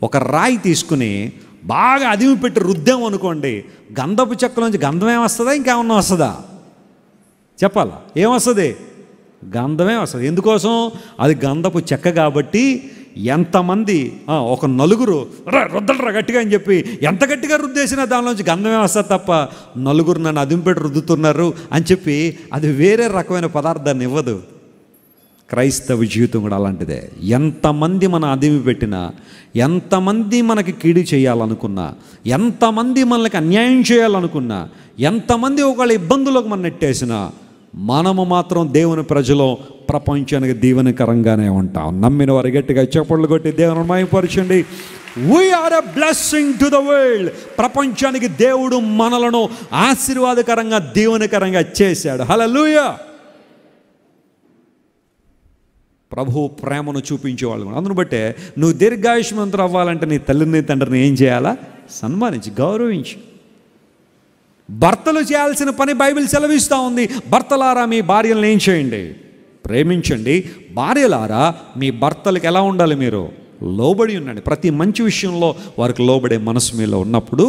ఒక రాయి తీసుకుని బాగా అదిమి పెట్టి రుద్దాం అనుకోండి, గంధపు చెక్కలోంచి గంధం ఏమొస్తుందా, ఇంకేమన్నా వస్తుందా? చెప్పాలా? ఏమొస్తుంది? గంధమే వస్తుంది. ఎందుకోసం? అది గంధపు చెక్క కాబట్టి. ఎంతమంది ఒక నలుగురు రుద్దలరా గట్టిగా అని చెప్పి ఎంత గట్టిగా రుద్దేసినా దానిలోంచి గంధమే వస్తుంది తప్ప, నలుగురు నన్ను అదింపెట్టి రుద్దుతున్నారు అని చెప్పి అది వేరే రకమైన పదార్థాన్ని ఇవ్వదు. క్రైస్తవ జీవితం కూడా అలాంటిదే. ఎంతమంది మన అదిమి పెట్టినా, ఎంతమంది మనకి కీడు చేయాలనుకున్నా, ఎంతమంది మనకి అన్యాయం చేయాలనుకున్నా, ఎంతమంది ఒకళ్ళ ఇబ్బందులకు మనం నెట్టేసినా, మనము మాత్రం దేవుని ప్రజలు ప్రపంచానికి దీవెనకరంగానే ఉంటాం. నమ్మిన వారి గట్టిగా చప్పట్లు కొట్టి దేవుని మహిమపరచండి. We are a blessing to the world. ప్రపంచానికి దేవుడు మనలను ఆశీర్వాదకరంగా దీవెనకరంగా చేశాడు. హల్లెలూయా. ప్రభు ప్రేమను చూపించేవాళ్ళు కూడా. అందును బట్టే నువ్వు దీర్ఘాయుష్మంతుడు అవ్వాలంటే నీ తల్లిని తండ్రిని ఏం చేయాలా? సన్మానించి, గౌరవించి. భర్తలు చేయాల్సిన పని బైబిల్ సెలవిస్తూ ఉంది. భర్తలారా మీ భార్యలను ఏం చేయండి? ప్రేమించండి. భార్యలారా మీ భర్తలకు ఎలా ఉండాలి? మీరు లోబడి ఉండండి. ప్రతి మంచి విషయంలో వారికి లోబడే మనసు మీలో ఉన్నప్పుడు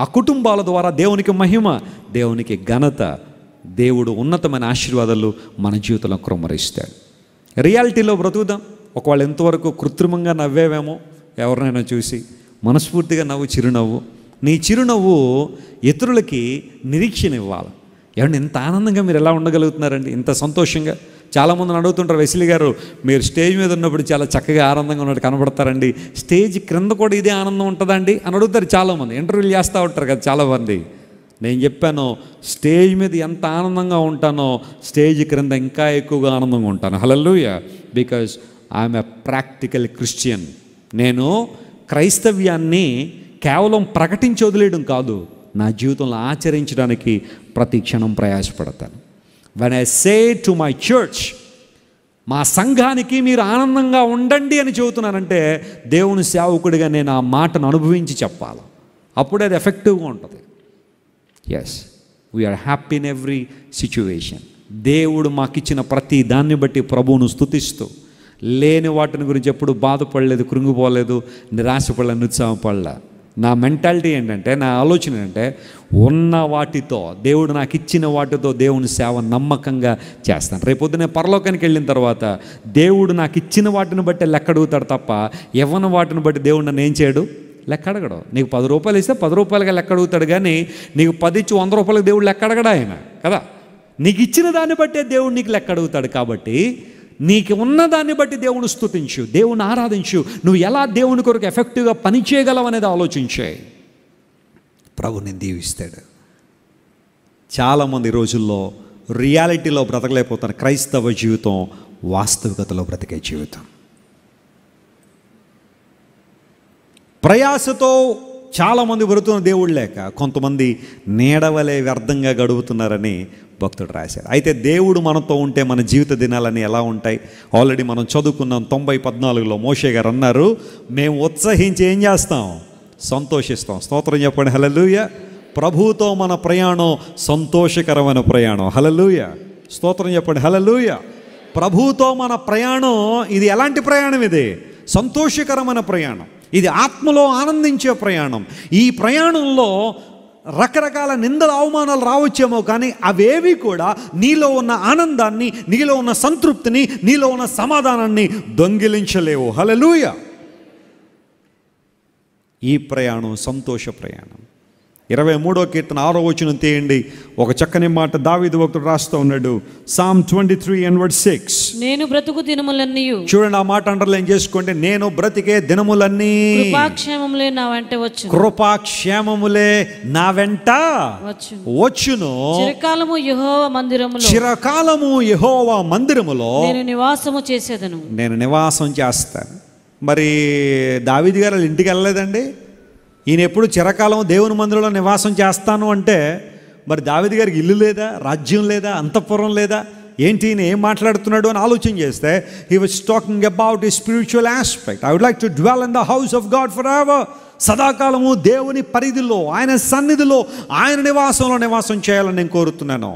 ఆ కుటుంబాల ద్వారా దేవునికి మహిమ, దేవునికి ఘనత, దేవుడు ఉన్నతమైన ఆశీర్వాదాలు మన జీవితంలో కుమ్మరిస్తాడు. రియాలిటీలో బ్రతుకుదాం. ఒకవేళ ఎంతవరకు కృత్రిమంగా నవ్వేవేమో ఎవరినైనా చూసి, మనస్ఫూర్తిగా నవ్వు, చిరునవ్వు. నీ చిరునవ్వు ఇతరులకి నిరీక్షణ ఇవ్వాలి. ఏమంటే ఇంత ఆనందంగా మీరు ఎలా ఉండగలుగుతున్నారండి, ఇంత సంతోషంగా? చాలామందిని అడుగుతుంటారు, వెస్లీ గారు మీరు స్టేజ్ మీద ఉన్నప్పుడు చాలా చక్కగా ఆనందంగా ఉన్నట్టు కనబడతారండి, స్టేజ్ క్రింద కూడా ఇదే ఆనందం ఉంటుందండి అని అడుగుతారు చాలామంది. ఇంటర్వ్యూలు చేస్తూ ఉంటారు కదా చాలామంది. నేను చెప్పాను, స్టేజ్ మీద ఎంత ఆనందంగా ఉంటానో స్టేజ్ క్రింద ఇంకా ఎక్కువగా ఆనందంగా ఉంటాను. Hallelujah. Because I'm a practical Christian. నేను క్రైస్తవ్యాన్ని కేవలం ప్రకటించి వదిలేయడం కాదు, నా జీవితంలో ఆచరించడానికి ప్రతి క్షణం ప్రయాసపడతాను. When I say to my church, మా సంఘానికి మీరు ఆనందంగా ఉండండి అని చెబుతున్నానంటే దేవుని సేవకుడిగా నేను ఆ మాటను అనుభవించి చెప్పాలి. అప్పుడే అది ఎఫెక్టివ్గా ఉంటుంది. Yes, we are happy in every situation. దేవుడు మాకిచ్చిన ప్రతి దాన్ని బట్టి ప్రభువును స్తుతిస్తూ, లేని వాటిని గురించి ఎప్పుడు బాధపడలేదు, కృంగిపోలేదు, నిరాశపడలేదు, నిరుత్సాహపడలే. నా మెంటాలిటీ ఏంటంటే, నా ఆలోచన ఏంటంటే, ఉన్న వాటితో, దేవుడు నాకు ఇచ్చిన వాటితో దేవుని సేవ నమ్మకంగా చేస్తాను. రేపొద్దునే పరలోకానికి వెళ్ళిన తర్వాత దేవుడు నాకు ఇచ్చిన వాటిని బట్టి లెక్క అడుగుతాడు తప్ప ఇవ్వని వాటిని బట్టి దేవుడు నన్ను ఏం చేయడు? లెక్క అడగడు. నీకు 10 రూపాయలు ఇస్తే 10 రూపాయలుగా లెక్క అడుగుతాడు, కానీ నీకు 10 ఇచ్చి 100 రూపాయలకు దేవుడు లెక్క అడగడా ఆయన కదా. నీకు ఇచ్చిన దాన్ని బట్టే దేవుడు నీకు లెక్క అడుగుతాడు. కాబట్టి నీకు ఉన్న దాన్ని బట్టి దేవుని స్తుతించు, దేవుని ఆరాధించు. నువ్వు ఎలా దేవుని కొరకు ఎఫెక్టివ్గా పని చేయగలవు అనేది ఆలోచించే. ప్రభు నేను దీవిస్తాడు. చాలామంది రోజుల్లో రియాలిటీలో బ్రతకలేకపోతారు. క్రైస్తవ జీవితం వాస్తవికతలో బ్రతికే జీవితం. ప్రయాసతో చాలామంది బ్రతుకున్న దేవుడు లేక కొంతమంది నీడవలే వ్యర్థంగా గడుపుతున్నారని భక్తుడు రాశారు. అయితే దేవుడు మనతో ఉంటే మన జీవిత దినాలని ఎలా ఉంటాయి? ఆల్రెడీ మనం చదువుకున్నాం. 90:14 మోషే గారు అన్నారు, మేము ఉత్సహించి ఏం చేస్తాం? సంతోషిస్తాం. స్తోత్రం చెప్పండి. హల్లెలూయా. ప్రభువుతో మన ప్రయాణం సంతోషకరమైన ప్రయాణం. హల్లెలూయా. స్తోత్రం చెప్పండి. హల్లెలూయా. ప్రభువుతో మన ప్రయాణం ఇది ఎలాంటి ప్రయాణం? ఇది సంతోషకరమైన ప్రయాణం. ఇది ఆత్మలో ఆనందించే ప్రయాణం. ఈ ప్రయాణంలో రకరకాల నిందల అవమానాలు రావచ్చేమో, కానీ అవేవి కూడా నీలో ఉన్న ఆనందాన్ని, నీలో ఉన్న సంతృప్తిని, నీలో ఉన్న సమాధానాన్ని దొంగిలించలేవు. హల్లెలూయా. ఈ ప్రయాణం సంతోష ప్రయాణం. 23వ కీర్తన 6వ వచనం తీయండి. ఒక చక్కని మాట దావీదు భక్తుడు రాస్తూ ఉన్నాడు. Psalm 23:6. నేను బ్రతుకు దినములన్నీ, చూడండి ఆ మాట అండర్లైన్ చేసుకోండి. నేను బ్రతికే దినములన్నీ కృపాక్షేమములే నా వెంట వచ్చును. కృపాక్షేమములే నా వెంట వచ్చును. చిరకాలము యెహోవా మందిరములో, చిరకాలము యెహోవా మందిరములో నేను నివాసము చేసేదను. నేను నివాసం చేస్తాను. మరి దావీదు గారు వాళ్ళ ఇంటికి వెళ్ళలేదండి. ఈయన ఎప్పుడు చిరకాలం దేవుని మందిరంలో నివాసం చేస్తాను అంటే, మరి దావీదు గారికి ఇల్లు లేదా, రాజ్యం లేదా, అంతఃపురం లేదా, ఏంటి ఈయన ఏం మాట్లాడుతున్నాడు అని ఆలోచన చేస్తే, he was talking about a spiritual aspect. I would like to dwell in the house of God for ever. సదాకాలము దేవుని పరిధిలో, ఆయన సన్నిధిలో, ఆయన నివాసంలో నివాసం చేయాలని నేను కోరుతున్నాను.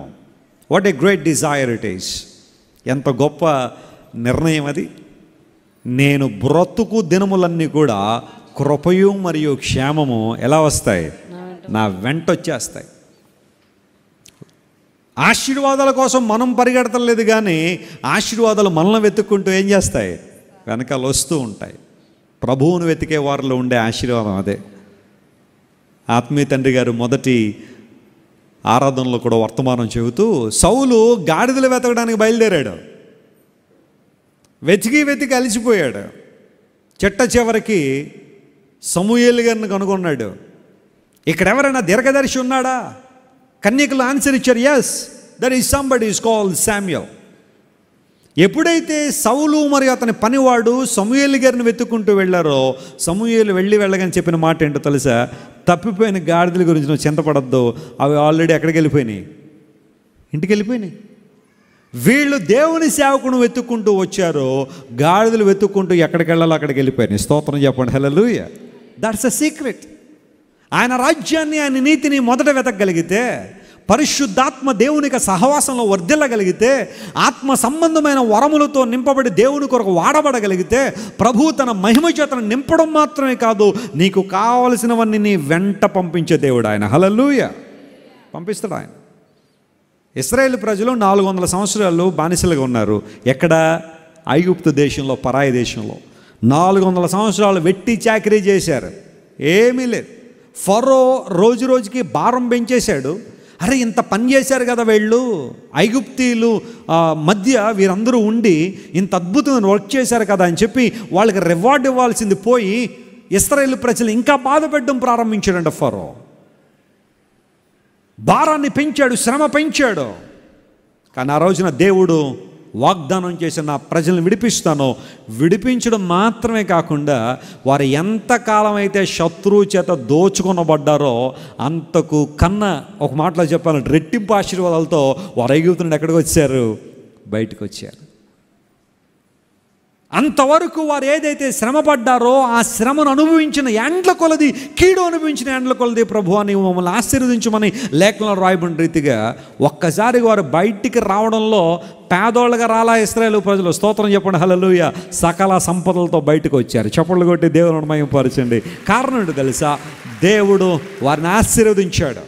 What a great desire it is. ఎంత గొప్ప నిర్ణయం అది. నేను బ్రతుకు దినములన్నీ కూడా కృపయు మరియు క్షేమము ఎలా వస్తాయి? నా వెంట వచ్చేస్తాయి. ఆశీర్వాదాల కోసం మనం పరిగెడతలేదు, కానీ ఆశీర్వాదాలు మనల్ని వెతుక్కుంటూ ఏం చేస్తాయి? వెనకాల వస్తూ ఉంటాయి. ప్రభువును వెతికే వారిలో ఉండే ఆశీర్వాదం అదే. ఆత్మీయ తండ్రి గారు మొదటి ఆరాధనలో కూడా వర్తమానం చెబుతూ, సౌలు గాడిదలు వెతకడానికి బయలుదేరాడు. వెతికి వెతికి అలిసిపోయాడు. చిట్ట చివరికి సమూయేలు గారిని కనుగొన్నాడు. ఇక్కడ ఎవరైనా దీర్ఘదర్శి ఉన్నాడా? కన్యకులు ఆన్సర్ ఇచ్చారు, yes, there is somebody is called Samuel. ఎప్పుడైతే సౌలు మరియు అతని పనివాడు సమూయేలు గారిని వెతుక్కుంటూ వెళ్ళారో, సమూయేలు వెళ్ళగానే చెప్పిన మాట ఏంటో తెలుసా? తప్పిపోయిన గాడిదల గురించి నువ్వు చింతపడద్దు, అవి ఆల్రెడీ ఎక్కడికి వెళ్ళిపోయినాయి? ఇంటికి వెళ్ళిపోయినాయి. వీళ్ళు దేవుని సేవకును వెతుక్కుంటూ వచ్చారో, గాడిదలు వెతుక్కుంటూ ఎక్కడికి వెళ్ళాలో అక్కడికి వెళ్ళిపోయినాయి. స్తోత్రం చెప్పండి. హల్లెలూయా. That's a secret. ఆయన రాజ్యాన్ని, ఆయన నీతిని మొదట వెతకగలిగితే, పరిశుద్ధాత్మ దేవునికి సహవాసంలో వర్ధిల్లగలిగితే, ఆత్మ సంబంధమైన వరములతో నింపబడి దేవుని కొరకు వాడబడగలిగితే, ప్రభువు తన మహిమ చేతను నింపడం మాత్రమే కాదు, నీకు కావలసినవన్నీ నీ వెంట పంపించే దేవుడు ఆయన. హల్లెలూయా. పంపిస్తాడు ఆయన. ఇశ్రాయేలు ప్రజలు 400 సంవత్సరాలు బానిసలుగా ఉన్నారు. ఎక్కడ? ఐగుప్తు దేశంలో, పరాయి దేశంలో 400 సంవత్సరాలు వెట్టి చాకిరీ చేశారు. ఏమీ లేదు. ఫరో రోజు రోజుకి భారం పెంచేశాడు. అరే ఇంత పని చేశారు కదా వీళ్ళు, ఐగుప్తీయులు మధ్య వీరందరూ ఉండి ఇంత అద్భుతమైన వర్క్ చేశారు కదా అని చెప్పి వాళ్ళకి రివార్డ్ ఇవ్వాల్సింది పోయి ఇశ్రాయేలు ప్రజలు ఇంకా బాధ పెట్టడం ప్రారంభించాడంట. ఫరో భారాన్ని పెంచాడు, శ్రమ పెంచాడు. కానీ ఆ రోజున దేవుడు వాగ్దానం చేసిన, నా ప్రజలను విడిపిస్తాను. విడిపించడం మాత్రమే కాకుండా వారు ఎంతకాలం అయితే శత్రువు చేత దోచుకొనబడ్డారో అంతకు కన్నా, ఒక మాటలో చెప్పాలంటే రెట్టింపు ఆశీర్వాదాలతో వారు ఐగుప్తు నుండి ఎక్కడికి వచ్చారు? బయటకు వచ్చారు. అంతవరకు వారు ఏదైతే శ్రమ పడ్డారో ఆ శ్రమను అనుభవించిన ఏండ్ల కొలది, కీడు అనుభవించిన ఏండ్ల కొలది ప్రభువాని మమ్మల్ని ఆశీర్వదించమని లేఖనంలో రాయబడిన రీతిగా ఒక్కసారి వారు బయటికి రావడంలో పేదోళ్ళగా రాలా ఇశ్రాయేలు ప్రజలు. స్తోత్రం చెప్పండి. హల్లెలూయా. సకల సంపదలతో బయటకు వచ్చారు. చప్పట్లు కొట్టి దేవుని మహిమపరచండి. కారణం ఏంటో తెలుసా? దేవుడు వారిని ఆశీర్వదించాడు.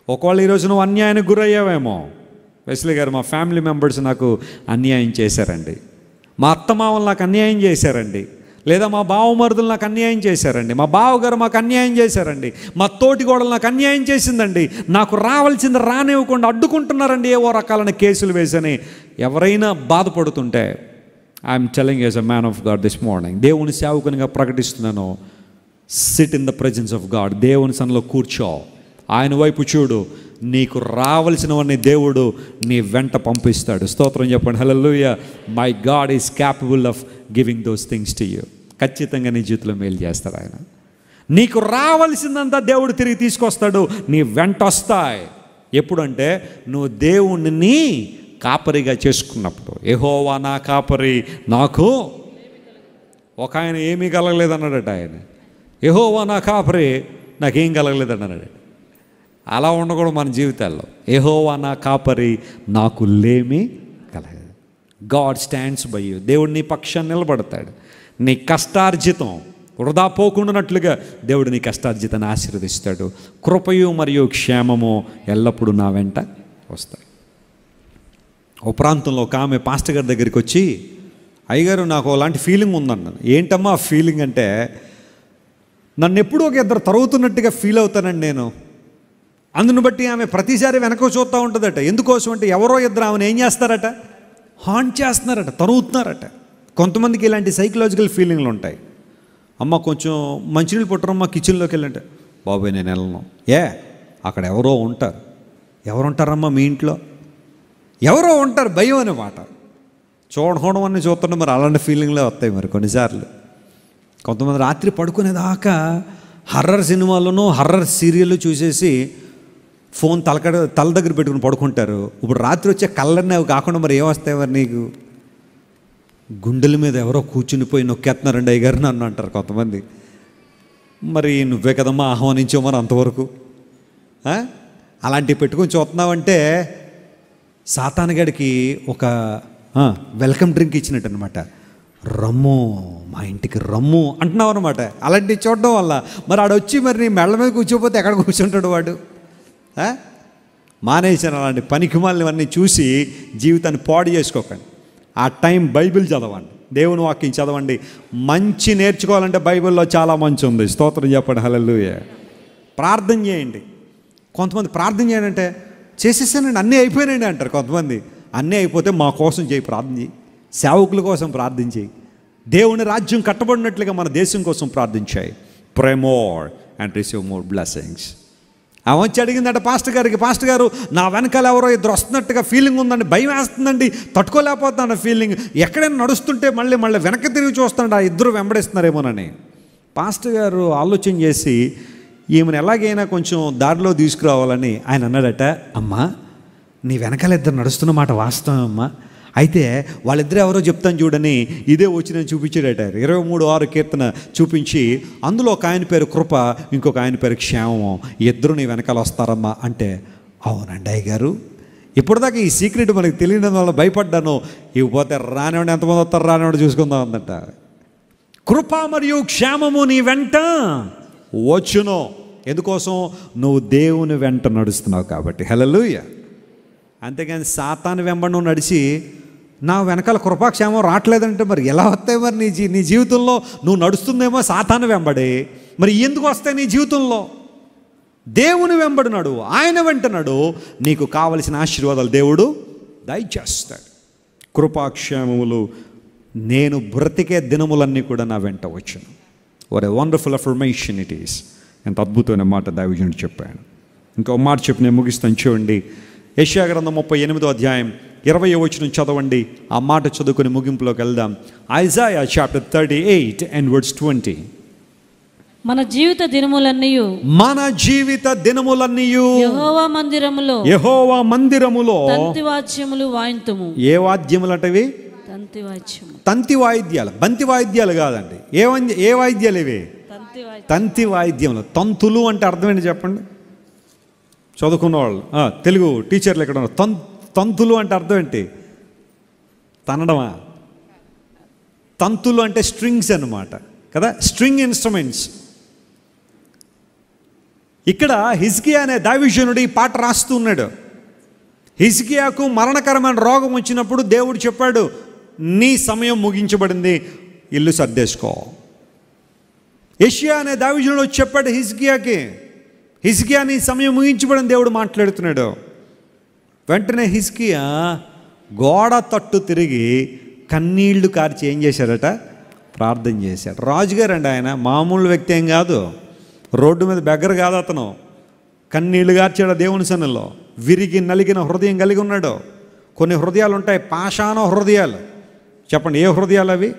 ఒకవేళ ఈరోజు నువ్వు అన్యాయానికి గురయ్యావేమో. వెస్లీ గారు, మా ఫ్యామిలీ మెంబర్స్ నాకు అన్యాయం చేశారండి, మా అత్తమామలు నాకు అన్యాయం చేశారండి, లేదా మా బావమరుదులు నాకు అన్యాయం చేశారండి, మా బావగారు మాకు అన్యాయం చేశారండి, మా తోటికోడలు నాకు అన్యాయం చేసిందండి, నాకు రావాల్సింది రానివ్వకుండా అడ్డుకుంటున్నారండి, ఏవో రకాలైన కేసులు వేసని ఎవరైనా బాధపడుతుంటే, I'm telling as a man of God this morning, దేవుని సేవకునిగా ప్రకటిస్తున్నాను, sit in the presence of God. దేవుని సన్నిధిలో కూర్చో, ఆయన వైపు చూడు, నీకు రావలసినవన్నీ దేవుడు నీ వెంట పంపిస్తాడు. స్తోత్రం చెప్పండి, hallelujah. My God is capable of giving those things to you. ఖచ్చితంగా నీ జీవితంలో మేలు చేస్తాడు ఆయన. నీకు రావలసిందంతా దేవుడు తిరిగి తీసుకొస్తాడు, నీ వెంట వస్తాయి. ఎప్పుడంటే నువ్వు దేవుణ్ణి కాపరిగా చేసుకున్నప్పుడు. యెహోవా నా కాపరి, నాకు ఒక ఆయన ఏమీ కలగలేదన్నాడట. ఆయన యెహోవా నా కాపరి, నాకేం కలగలేదన్నాడు. అలా ఉండకూడదు మన జీవితాల్లో. యెహోవా నా కాపరి, నాకు లేమి కలగదు. God stands by you. దేవుడు నీ పక్షాన్ని నిలబడతాడు. నీ కష్టార్జితం వృధా పోకుండానట్లుగా దేవుడు నీ కష్టార్జితాన్ని ఆశీర్వదిస్తాడు. కృపయు మరియు క్షేమము ఎల్లప్పుడూ నా వెంట వస్తాయి. ఓ ప్రాంతంలో ఒక ఆమె పాస్టర్ గారి దగ్గరికి వచ్చి, అయ్యగారు నాకు అలాంటి ఫీలింగ్ ఉందన్నాను. ఏంటమ్మా ఆ ఫీలింగ్ అంటే, నన్ను ఎప్పుడూ ఒక ఇద్దరు తరుగుతున్నట్టుగా ఫీల్ అవుతానండి నేను. అందును బట్టి ఆమె ప్రతిసారి వెనక చూస్తూ ఉంటుందట. ఎందుకోసం అంటే ఎవరో ఇద్దరు ఆమెను ఏం చేస్తారట, హాంట్ చేస్తున్నారట, తరుగుతున్నారట. కొంతమందికి ఇలాంటి సైకలాజికల్ ఫీలింగ్లు ఉంటాయి. అమ్మ కొంచెం మంచినీళ్ళు పుట్టరమ్మా కిచెన్లోకి వెళ్ళంటే, బాబాయ్ నేను వెళ్ళను. అక్కడ ఎవరో ఉంటారు. ఎవరు ఉంటారమ్మా మీ ఇంట్లో? ఎవరో ఉంటారు, భయం అనే మాట. చూడడం అన్నీ చూస్తుంటే మరి అలాంటి ఫీలింగ్లే వస్తాయి మరి కొన్నిసార్లు. కొంతమంది రాత్రి పడుకునేదాకా హర్రర్ సినిమాలను హర్రర్ సీరియల్ చూసేసి ఫోన్ తల దగ్గర పెట్టుకుని పడుకుంటారు. ఇప్పుడు రాత్రి వచ్చే కళ్ళన్నీ అవి కాకుండా మరి ఏమొస్తాయి మరి నీకు? గుండెల మీద ఎవరో కూర్చునిపోయి నొక్కేస్తున్నారండి అయ్యగారు నన్ను అంటారు కొంతమంది. మరి నువ్వే కదమ్మా ఆహ్వానించావు మరి అంతవరకు. అలాంటివి పెట్టుకుని చూస్తున్నావంటే సాతానుగాడికి ఒక వెల్కమ్ డ్రింక్ ఇచ్చినట్టు అనమాట. రమ్ము, మా ఇంటికి రమ్ము అంటున్నావు అనమాట. అలాంటివి చూడడం వల్ల మరి ఆడొచ్చి మరి నీ మెళ్ళ మీద కూర్చోపోతే ఎక్కడ కూర్చుంటాడు వాడు? మానేసాను అలాంటి పనికిమాలినవన్నీ చూసి జీవితాన్ని పాడు చేసుకోకండి. ఆ టైం బైబిల్ చదవండి, దేవుని వాక్యం చదవండి. మంచి నేర్చుకోవాలంటే బైబిల్లో చాలా మంచి ఉంది. స్తోత్రం చెప్పండి, హల్లెలూయా. ప్రార్థన చేయండి. కొంతమంది ప్రార్థన చేయాలంటే చేసేసానండి అన్నీ అయిపోయినాయండి అంటారు కొంతమంది. అన్నీ అయిపోతే మా కోసం చేయి, ప్రార్థన చేయి. సేవకుల కోసం ప్రార్థన చేయి. దేవుని రాజ్యం కట్టబడినట్లుగా మన దేశం కోసం ప్రార్థించాయి. Pray more and receive more blessings. ఆమె వచ్చి అడిగిందంట పాస్టర్ గారికి, పాస్టర్ గారు నా వెనకాల ఎవరో ఇద్దరు వస్తున్నట్టుగా ఫీలింగ్ ఉందండి, భయం వేస్తుందండి, తట్టుకోలేకపోతున్నాను ఫీలింగ్. ఎక్కడైనా నడుస్తుంటే మళ్ళీ వెనక్కి తిరిగి చూస్తానండి, ఆ ఇద్దరు వెంబడిస్తున్నారేమోనని. పాస్టర్ గారు ఆలోచన చేసి ఈమెను ఎలాగైనా కొంచెం దారిలో తీసుకురావాలని ఆయన అన్నాడట, అమ్మా నీ వెనకాల ఇద్దరు నడుస్తున్న మాట వాస్తవం అమ్మా, అయితే వాళ్ళిద్దరు ఎవరో చెప్తాను చూడని ఇదే వచ్చి నేను చూపించాడట. 23:6 కీర్తన చూపించి అందులో ఒక ఆయన పేరు కృప, ఇంకొక ఆయన పేరు క్షేమము, ఇద్దరు నీ వెనకాల వస్తారమ్మా అంటే, అవునండి అయ్య గారు, ఇప్పటిదాకా ఈ సీక్రెట్ మనకి తెలియడం వల్ల భయపడ్డాను, ఇకపోతే రానివాడు ఎంతమంది వస్తారు రానివాడు చూసుకుందాం అందట. కృప మరియు క్షేమము నీ వెంట వచ్చును. ఎందుకోసం? నువ్వు దేవుని వెంట నడుస్తున్నావు కాబట్టి. హల్లెలూయా. అంతేగాని సాతాను వెంబడి నువ్వు నడిచి నా వెనకాల కృపాక్షేమం రావట్లేదంటే మరి ఎలా వస్తాయి? మరి నీ జీవితంలో నువ్వు నడుస్తుందేమో సాతాను వెంబడి, మరి ఎందుకు వస్తాయి నీ జీవితంలో? దేవుని వెంబడినాడు, ఆయన వెంటనాడు, నీకు కావలసిన ఆశీర్వాదాలు దేవుడు దయచేస్తాడు. కృపాక్షేమములు నేను బ్రతికే దినములన్నీ కూడా నా వెంట వచ్చును. What a wonderful affirmation it is. ఎంత అద్భుతమైన మాట దైవజనుడు చెప్పాను. ఇంకో మాట చెప్పి నేను ముగిస్తాను. చూడండి, యెషయా గ్రంథం 38వ అధ్యాయం 20వ వచనం చదవండి. ఆ మాట చదువుకుని ముగింపులోకి వెళ్దాం. Isaiah chapter 38 and verse 20. మన జీవిత దినములన్నీ యెహోవా మందిరములో తంతి వాద్యములు వాయింతుము. ఏ వాద్యములు అంటవి? తంతి వాయిద్యాలు, బంతి వాయిద్యాలు కాదండి. ఏ వాయిద్యాలు ఇవి? తంతి వాయిద్యములు. తంతులు అంటే అర్థమేంటి చెప్పండి? చదువుకున్న వాళ్ళు, తెలుగు టీచర్లు ఎక్కడ ఉన్నారు? తంతులు అంటే అర్థం ఏంటి? తనడమా? తంతులు అంటే స్ట్రింగ్స్ అన్నమాట కదా, స్ట్రింగ్ ఇన్స్ట్రుమెంట్స్. ఇక్కడ హిజ్కియా అనే దైవజనుడు ఈ పాట రాస్తూ ఉన్నాడు. హిజ్కియాకు మరణకరమైన రోగం వచ్చినప్పుడు దేవుడు చెప్పాడు, నీ సమయం ముగించబడింది, ఇల్లు సర్దేసుకో. యెషయా అనే దైవజనుడు వచ్చి చెప్పాడు హిజ్కియాకి, హిజ్కియా నీ సమయం ముగించబడిన దేవుడు మాట్లాడుతున్నాడు. వెంటనే హిజ్కియా గోడ తట్టు తిరిగి కన్నీళ్లు కార్చి ఏం చేశాడట? ప్రార్థన చేశాడు. రాజుగారు అండి ఆయన, మామూలు వ్యక్తి ఏం కాదు, రోడ్డు మీద బెగ్గర కాదు అతను. కన్నీళ్లు కార్చాడు దేవుని సన్నిధిలో. విరిగి నలిగిన హృదయం కలిగి ఉన్నాడు. కొన్ని హృదయాలు ఉంటాయి, పాషాణ హృదయాలు. చెప్పండి ఏ హృదయాలు అవి?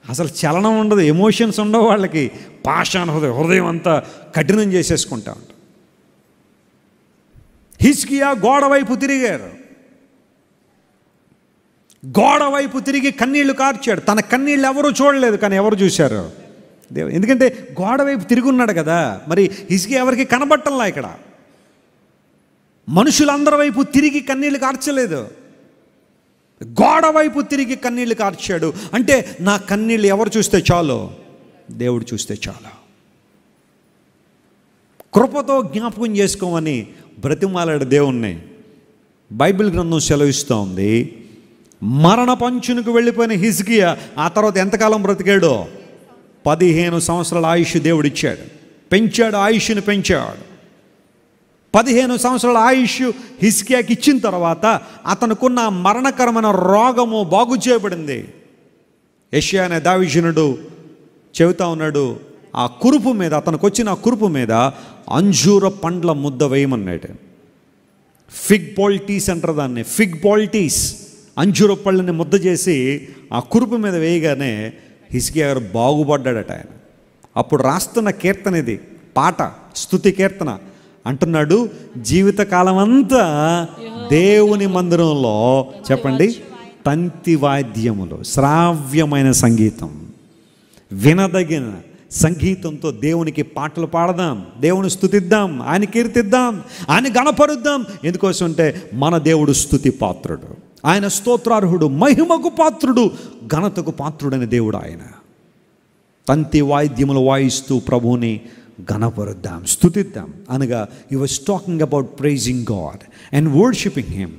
అసలు చలనం ఉండదు, ఎమోషన్స్ ఉండవు వాళ్ళకి. పాషాణ హృదయం, హృదయం అంతా కఠినం చేసేసుకుంటా ఉంటారు. హిజ్కియా గోడ వైపు తిరిగారు. గోడ వైపు తిరిగి కన్నీళ్లు కార్చాడు. తన కన్నీళ్ళు ఎవరు చూడలేదు, కానీ ఎవరు చూశారు? దేవుడు. ఎందుకంటే గోడ వైపు తిరిగి ఉన్నాడు కదా. మరి హిజ్కియా ఎవరికి కనబట్టంలా ఇక్కడ. మనుషులందరి వైపు తిరిగి కన్నీళ్లు కార్చలేదు, గోడ వైపు తిరిగి కన్నీళ్లు కార్చాడు. అంటే నా కన్నీళ్ళు ఎవరు చూస్తే చాలు? దేవుడు చూస్తే చాలు. కృపతో జ్ఞాపకం చేసుకోమని బ్రతిమాలాడు దేవుణ్ణి. బైబిల్ గ్రంథం సెలవిస్తూ ఉంది, మరణ పంచునికి వెళ్ళిపోయిన హిజ్కియా ఆ తర్వాత ఎంతకాలం బ్రతికాడో? 15 సంవత్సరాల ఆయుష్ దేవుడిచ్చాడు, పెంచాడు, ఆయుష్ని పెంచాడు. 15 సంవత్సరాల ఆయుష్ హిజ్కియాకి ఇచ్చిన తర్వాత అతనుకున్న మరణకరమైన రోగము బాగు చేయబడింది. యెషయా అనే దైవజనుడు చెబుతా ఉన్నాడు, ఆ కురుపు మీద, అతనికి వచ్చిన ఆ కురుపు మీద అంజూర పండ్ల ముద్ద వేయమన్నాడు. ఫిగ్ పాల్టీస్ అంటారు దాన్ని, ఫిగ్ పాల్టీస్. అంజూర పళ్ళని ముద్ద చేసి ఆ కురుపు మీద వేయగానే హిజ్కియా గారు బాగుపడ్డాడట. ఆయన అప్పుడు రాస్తున్న కీర్తన ఇది, పాట, స్తుతి కీర్తన. అంటున్నాడు, జీవితకాలం అంతా దేవుని మందిరంలో, చెప్పండి, తంతి వాద్యములు, శ్రావ్యమైన సంగీతం, వినదగిన సంగీతంతో దేవునికి పాటలు పాడదాం, దేవుని స్తుతిద్దాం, ఆయన కీర్తిద్దాం, ఆయన గణపరుద్దాం. ఎందుకోసం అంటే మన దేవుడు స్తుతి పాత్రుడు, ఆయన స్తోత్రార్హుడు, మహిమకు పాత్రుడు, ఘనతకు పాత్రుడైన దేవుడు ఆయన. తంతి వాయిద్యములు వాయిస్తూ ప్రభువుని గణపరుద్దాం, స్తుతిద్దాం అనగా he was talking about pricing God and worshipping him.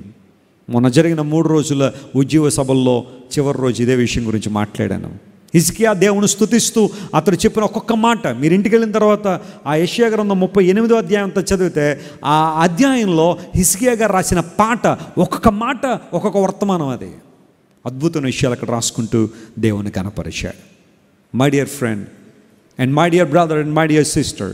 మొన్న జరిగిన 3 రోజుల ఉజ్జీవ సభల్లో చివరి రోజు ఇదే విషయం గురించి మాట్లాడాను. హిజ్కియా దేవుని స్తుతిస్తూ అతడు చెప్పిన ఒక్కొక్క మాట, మీరు ఇంటికి వెళ్ళిన తర్వాత ఆ యెషయా గ్రంథం 38వ అధ్యాయంతో చదివితే ఆ అధ్యాయంలో హిజ్కియా గారు రాసిన పాట, ఒక్కొక్క మాట ఒక్కొక్క వర్తమానం. అది అద్భుతమైన విషయాలు అక్కడ రాసుకుంటూ దేవుని కనపరిచాడు. My dear friend and my dear brother and my dear sister,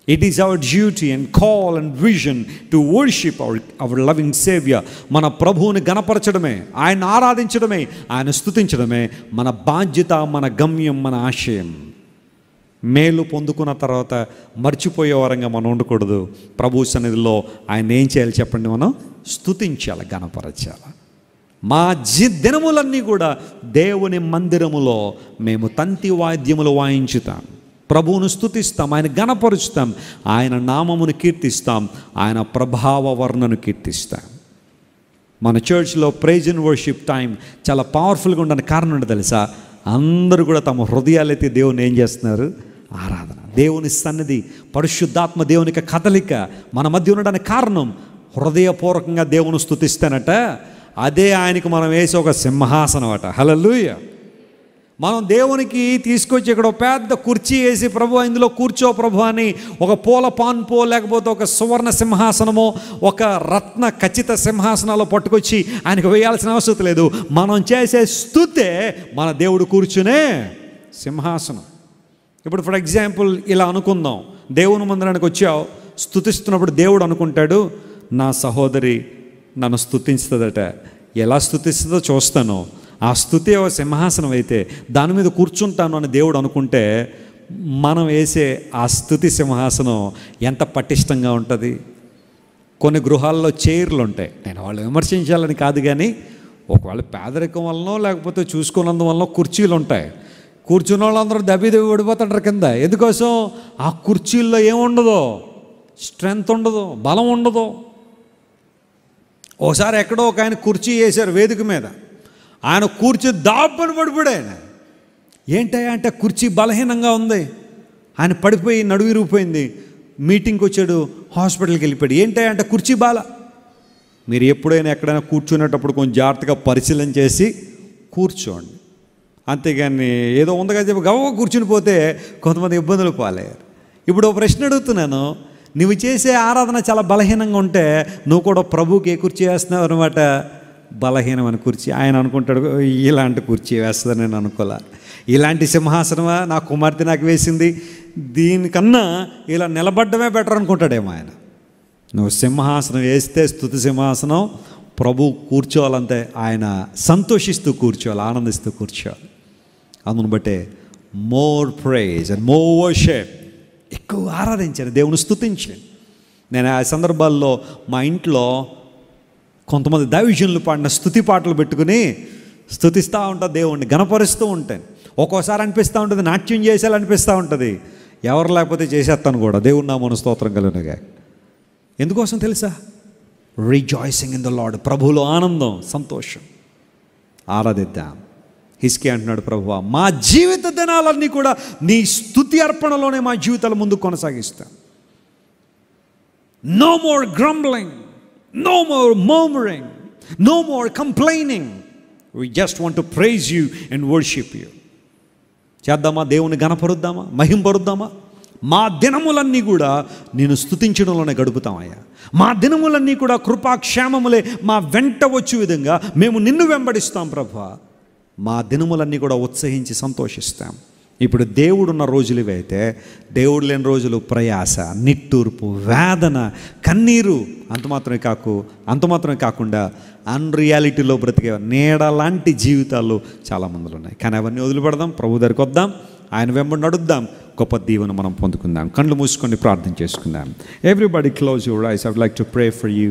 it is our duty and call and vision to worship our loving Savior. మన ప్రభువుని గణపరచడమే, ఆయన ఆరాధించడమే, ఆయన స్తుతించడమే మన బాధ్యత, మన గమ్యం, మన ఆశయం. మేలు పొందుకున్న తర్వాత మర్చిపోయే వారంగా మనం ఉండకూడదు. ప్రభు సన్నిధిలో ఆయన ఏం చేయాలి చెప్పండి? మనం స్తుతించాలి, గణపరచాలి. మా దినములన్నీ కూడా దేవుని మందిరములో మేము తంతి వాద్యములు వాయించుతాం, ప్రభువును స్తుతిస్తాం, ఆయన గణపరుచుతాం, ఆయన నామమును కీర్తిస్తాం, ఆయన ప్రభావ వర్ణను కీర్తిస్తాం. మన చర్చ్లో ప్రైజ్ అండ్ వర్షిప్ టైం చాలా పవర్ఫుల్గా ఉండడానికి కారణం ఏంటో తెలుసా? అందరూ కూడా తమ హృదయాలైతే దేవుని ఏం చేస్తున్నారు? ఆరాధన. దేవుని సన్నిధి, పరిశుద్ధాత్మ దేవునికి కదలిక మన మధ్య ఉండడానికి కారణం, హృదయపూర్వకంగా దేవుని స్తుతిస్తానట, అదే ఆయనకు మనం వేసే ఒక సింహాసనం అట. హల్లెలూయా. మనం దేవునికి తీసుకొచ్చి ఇక్కడ పెద్ద కుర్చీ వేసి, ప్రభు ఇందులో కూర్చో ప్రభు అని ఒక పూల పాన్పో లేకపోతే ఒక సువర్ణ సింహాసనమో ఒక రత్న ఖచ్చిత సింహాసనాలు పట్టుకొచ్చి ఆయనకు వేయాల్సిన అవసరం లేదు. మనం చేసే స్తుతే మన దేవుడు కూర్చునే సింహాసనం. ఇప్పుడు ఫర్ ఎగ్జాంపుల్ ఇలా అనుకుందాం, దేవుని మందిరానికి వచ్చావు, స్తుతిస్తున్నప్పుడు దేవుడు అనుకుంటాడు, నా సహోదరి నన్ను స్తుతిస్తుందట, ఎలా స్తుతిస్తుందో చూస్తాను, ఆ స్తుతి ఒక సింహాసనం అయితే దాని మీద కూర్చుంటాను అని దేవుడు అనుకుంటే, మనం వేసే ఆ స్తుతి సింహాసనం ఎంత పటిష్టంగా ఉంటుంది. కొన్ని గృహాల్లో చైర్లు ఉంటాయి, నేను వాళ్ళు విమర్శించాలని కాదు, కానీ ఒకవేళ పేదరికం వలనో లేకపోతే చూసుకున్నందువలనో కుర్చీలు ఉంటాయి. కూర్చున్న వాళ్ళందరూ దెబ్బి పడిపోతారు కింద. ఎందుకోసం? ఆ కుర్చీల్లో ఏముండదు, స్ట్రెంగ్త్ ఉండదు, బలం ఉండదు. ఓసారి ఎక్కడో ఒక ఆయన కుర్చీ వేశారు వేదిక మీద, ఆయన కూర్చో దాబ్బని పడిపోయాడు. ఆయన ఏంటయ్యా అంటే కుర్చీ బలహీనంగా ఉంది, ఆయన పడిపోయి నడువు విరిగిపోయింది. మీటింగ్కి వచ్చాడు, హాస్పిటల్కి వెళ్ళిపోయాడు. ఏంటయ్యా అంటే కుర్చీ బాల. మీరు ఎప్పుడైనా ఎక్కడైనా కూర్చునేటప్పుడు కొంచెం జాగ్రత్తగా పరిశీలన చేసి కూర్చోండి. అంతేగాని ఏదో ఉందిగా చెప్పి గవ్వ కూర్చుని పోతే కొంతమంది ఇబ్బందులు పాలయ్యారు. ఇప్పుడు ఒక ప్రశ్న అడుగుతున్నాను, నువ్వు చేసే ఆరాధన చాలా బలహీనంగా ఉంటే నువ్వు కూడా ప్రభువుకి ఏ కుర్చీ వేస్తున్నావు అనమాట? బలహీనమైన కుర్చీ. ఆయన అనుకుంటాడు ఇలాంటి కుర్చీ వేస్తుందని నేను అనుకోలే, ఇలాంటి సింహాసనమా నా కుమార్తె నాకు వేసింది, దీనికన్నా ఇలా నిలబడ్డమే బెటర్ అనుకుంటాడేమో ఆయన. నువ్వు సింహాసనం వేస్తే స్తుతి సింహాసనం ప్రభు కూర్చోవాలంటే ఆయన సంతోషిస్తూ కూర్చోవాలి, ఆనందిస్తూ కూర్చోవాలి. అందును బట్టే more praise and more worship, ఎక్కువ ఆరాధించాను, దేవుని స్తుతించాను. నేను ఆ సందర్భాల్లో మా ఇంట్లో కొంతమంది దైవజనులు పాడిన స్తుతి పాటలు పెట్టుకుని స్తుతిస్తూ ఉంటా, దేవుణ్ణి గణపరుస్తూ ఉంటాను. ఒక్కోసారి అనిపిస్తూ ఉంటుంది నాట్యం చేసేయాలనిపిస్తూ ఉంటుంది, ఎవరు లేకపోతే చేసేస్తాను కూడా. దేవుని నామమున స్తోత్రం కలుగునుగాక. ఎందుకోసం తెలుసా? రిజాయిసింగ్ ఇన్ ద లార్డ్, ప్రభువులో ఆనందం, సంతోషం. ఆరాధిద్దాం. హిజ్కియా అంటున్నాడు, ప్రభువా మా జీవిత దినాలన్నీ కూడా నీ స్తుతి అర్పణలోనే మా జీవితాల ముందు కొనసాగిస్తాం. No more grumbling, no more murmuring, no more complaining. We just want to praise you and worship you. చేద్దామా? దేవుని గణపరుద్దామా? మహింపరుద్దామా? మా దినములన్నీ కూడా నేను స్తుతించడంలోనే గడుపుతామయ్యా. మా దినములన్నీ కూడా కృపాక్షేమములే మా వెంట వచ్చే విధంగా మేము నిన్ను వెంబడిస్తాం ప్రభువా. మా దినములన్నీ కూడా ఉత్సహించి సంతోషిస్తాం. ఇప్పుడు దేవుడున్న రోజులు ఇవైతే దేవుడు లేని రోజులు ప్రయాస, నిట్టూర్పు, వేదన, కన్నీరు, అంత మాత్రమే కాకుండా అన్రియాలిటీలో బ్రతికే నీడ లాంటి జీవితాలు చాలామందిలో ఉన్నాయి. కానీ అవన్నీ వదిలిపెడదాం, ప్రభు దగ్గరికి వద్దాం, ఆయన వెంబడి నడుద్దాం, గొప్ప దీవెన మనం పొందుకుందాం. కళ్ళు మూసుకొని ప్రార్థన చేసుకుందాం. Everybody close your eyes. I would like to pray for you.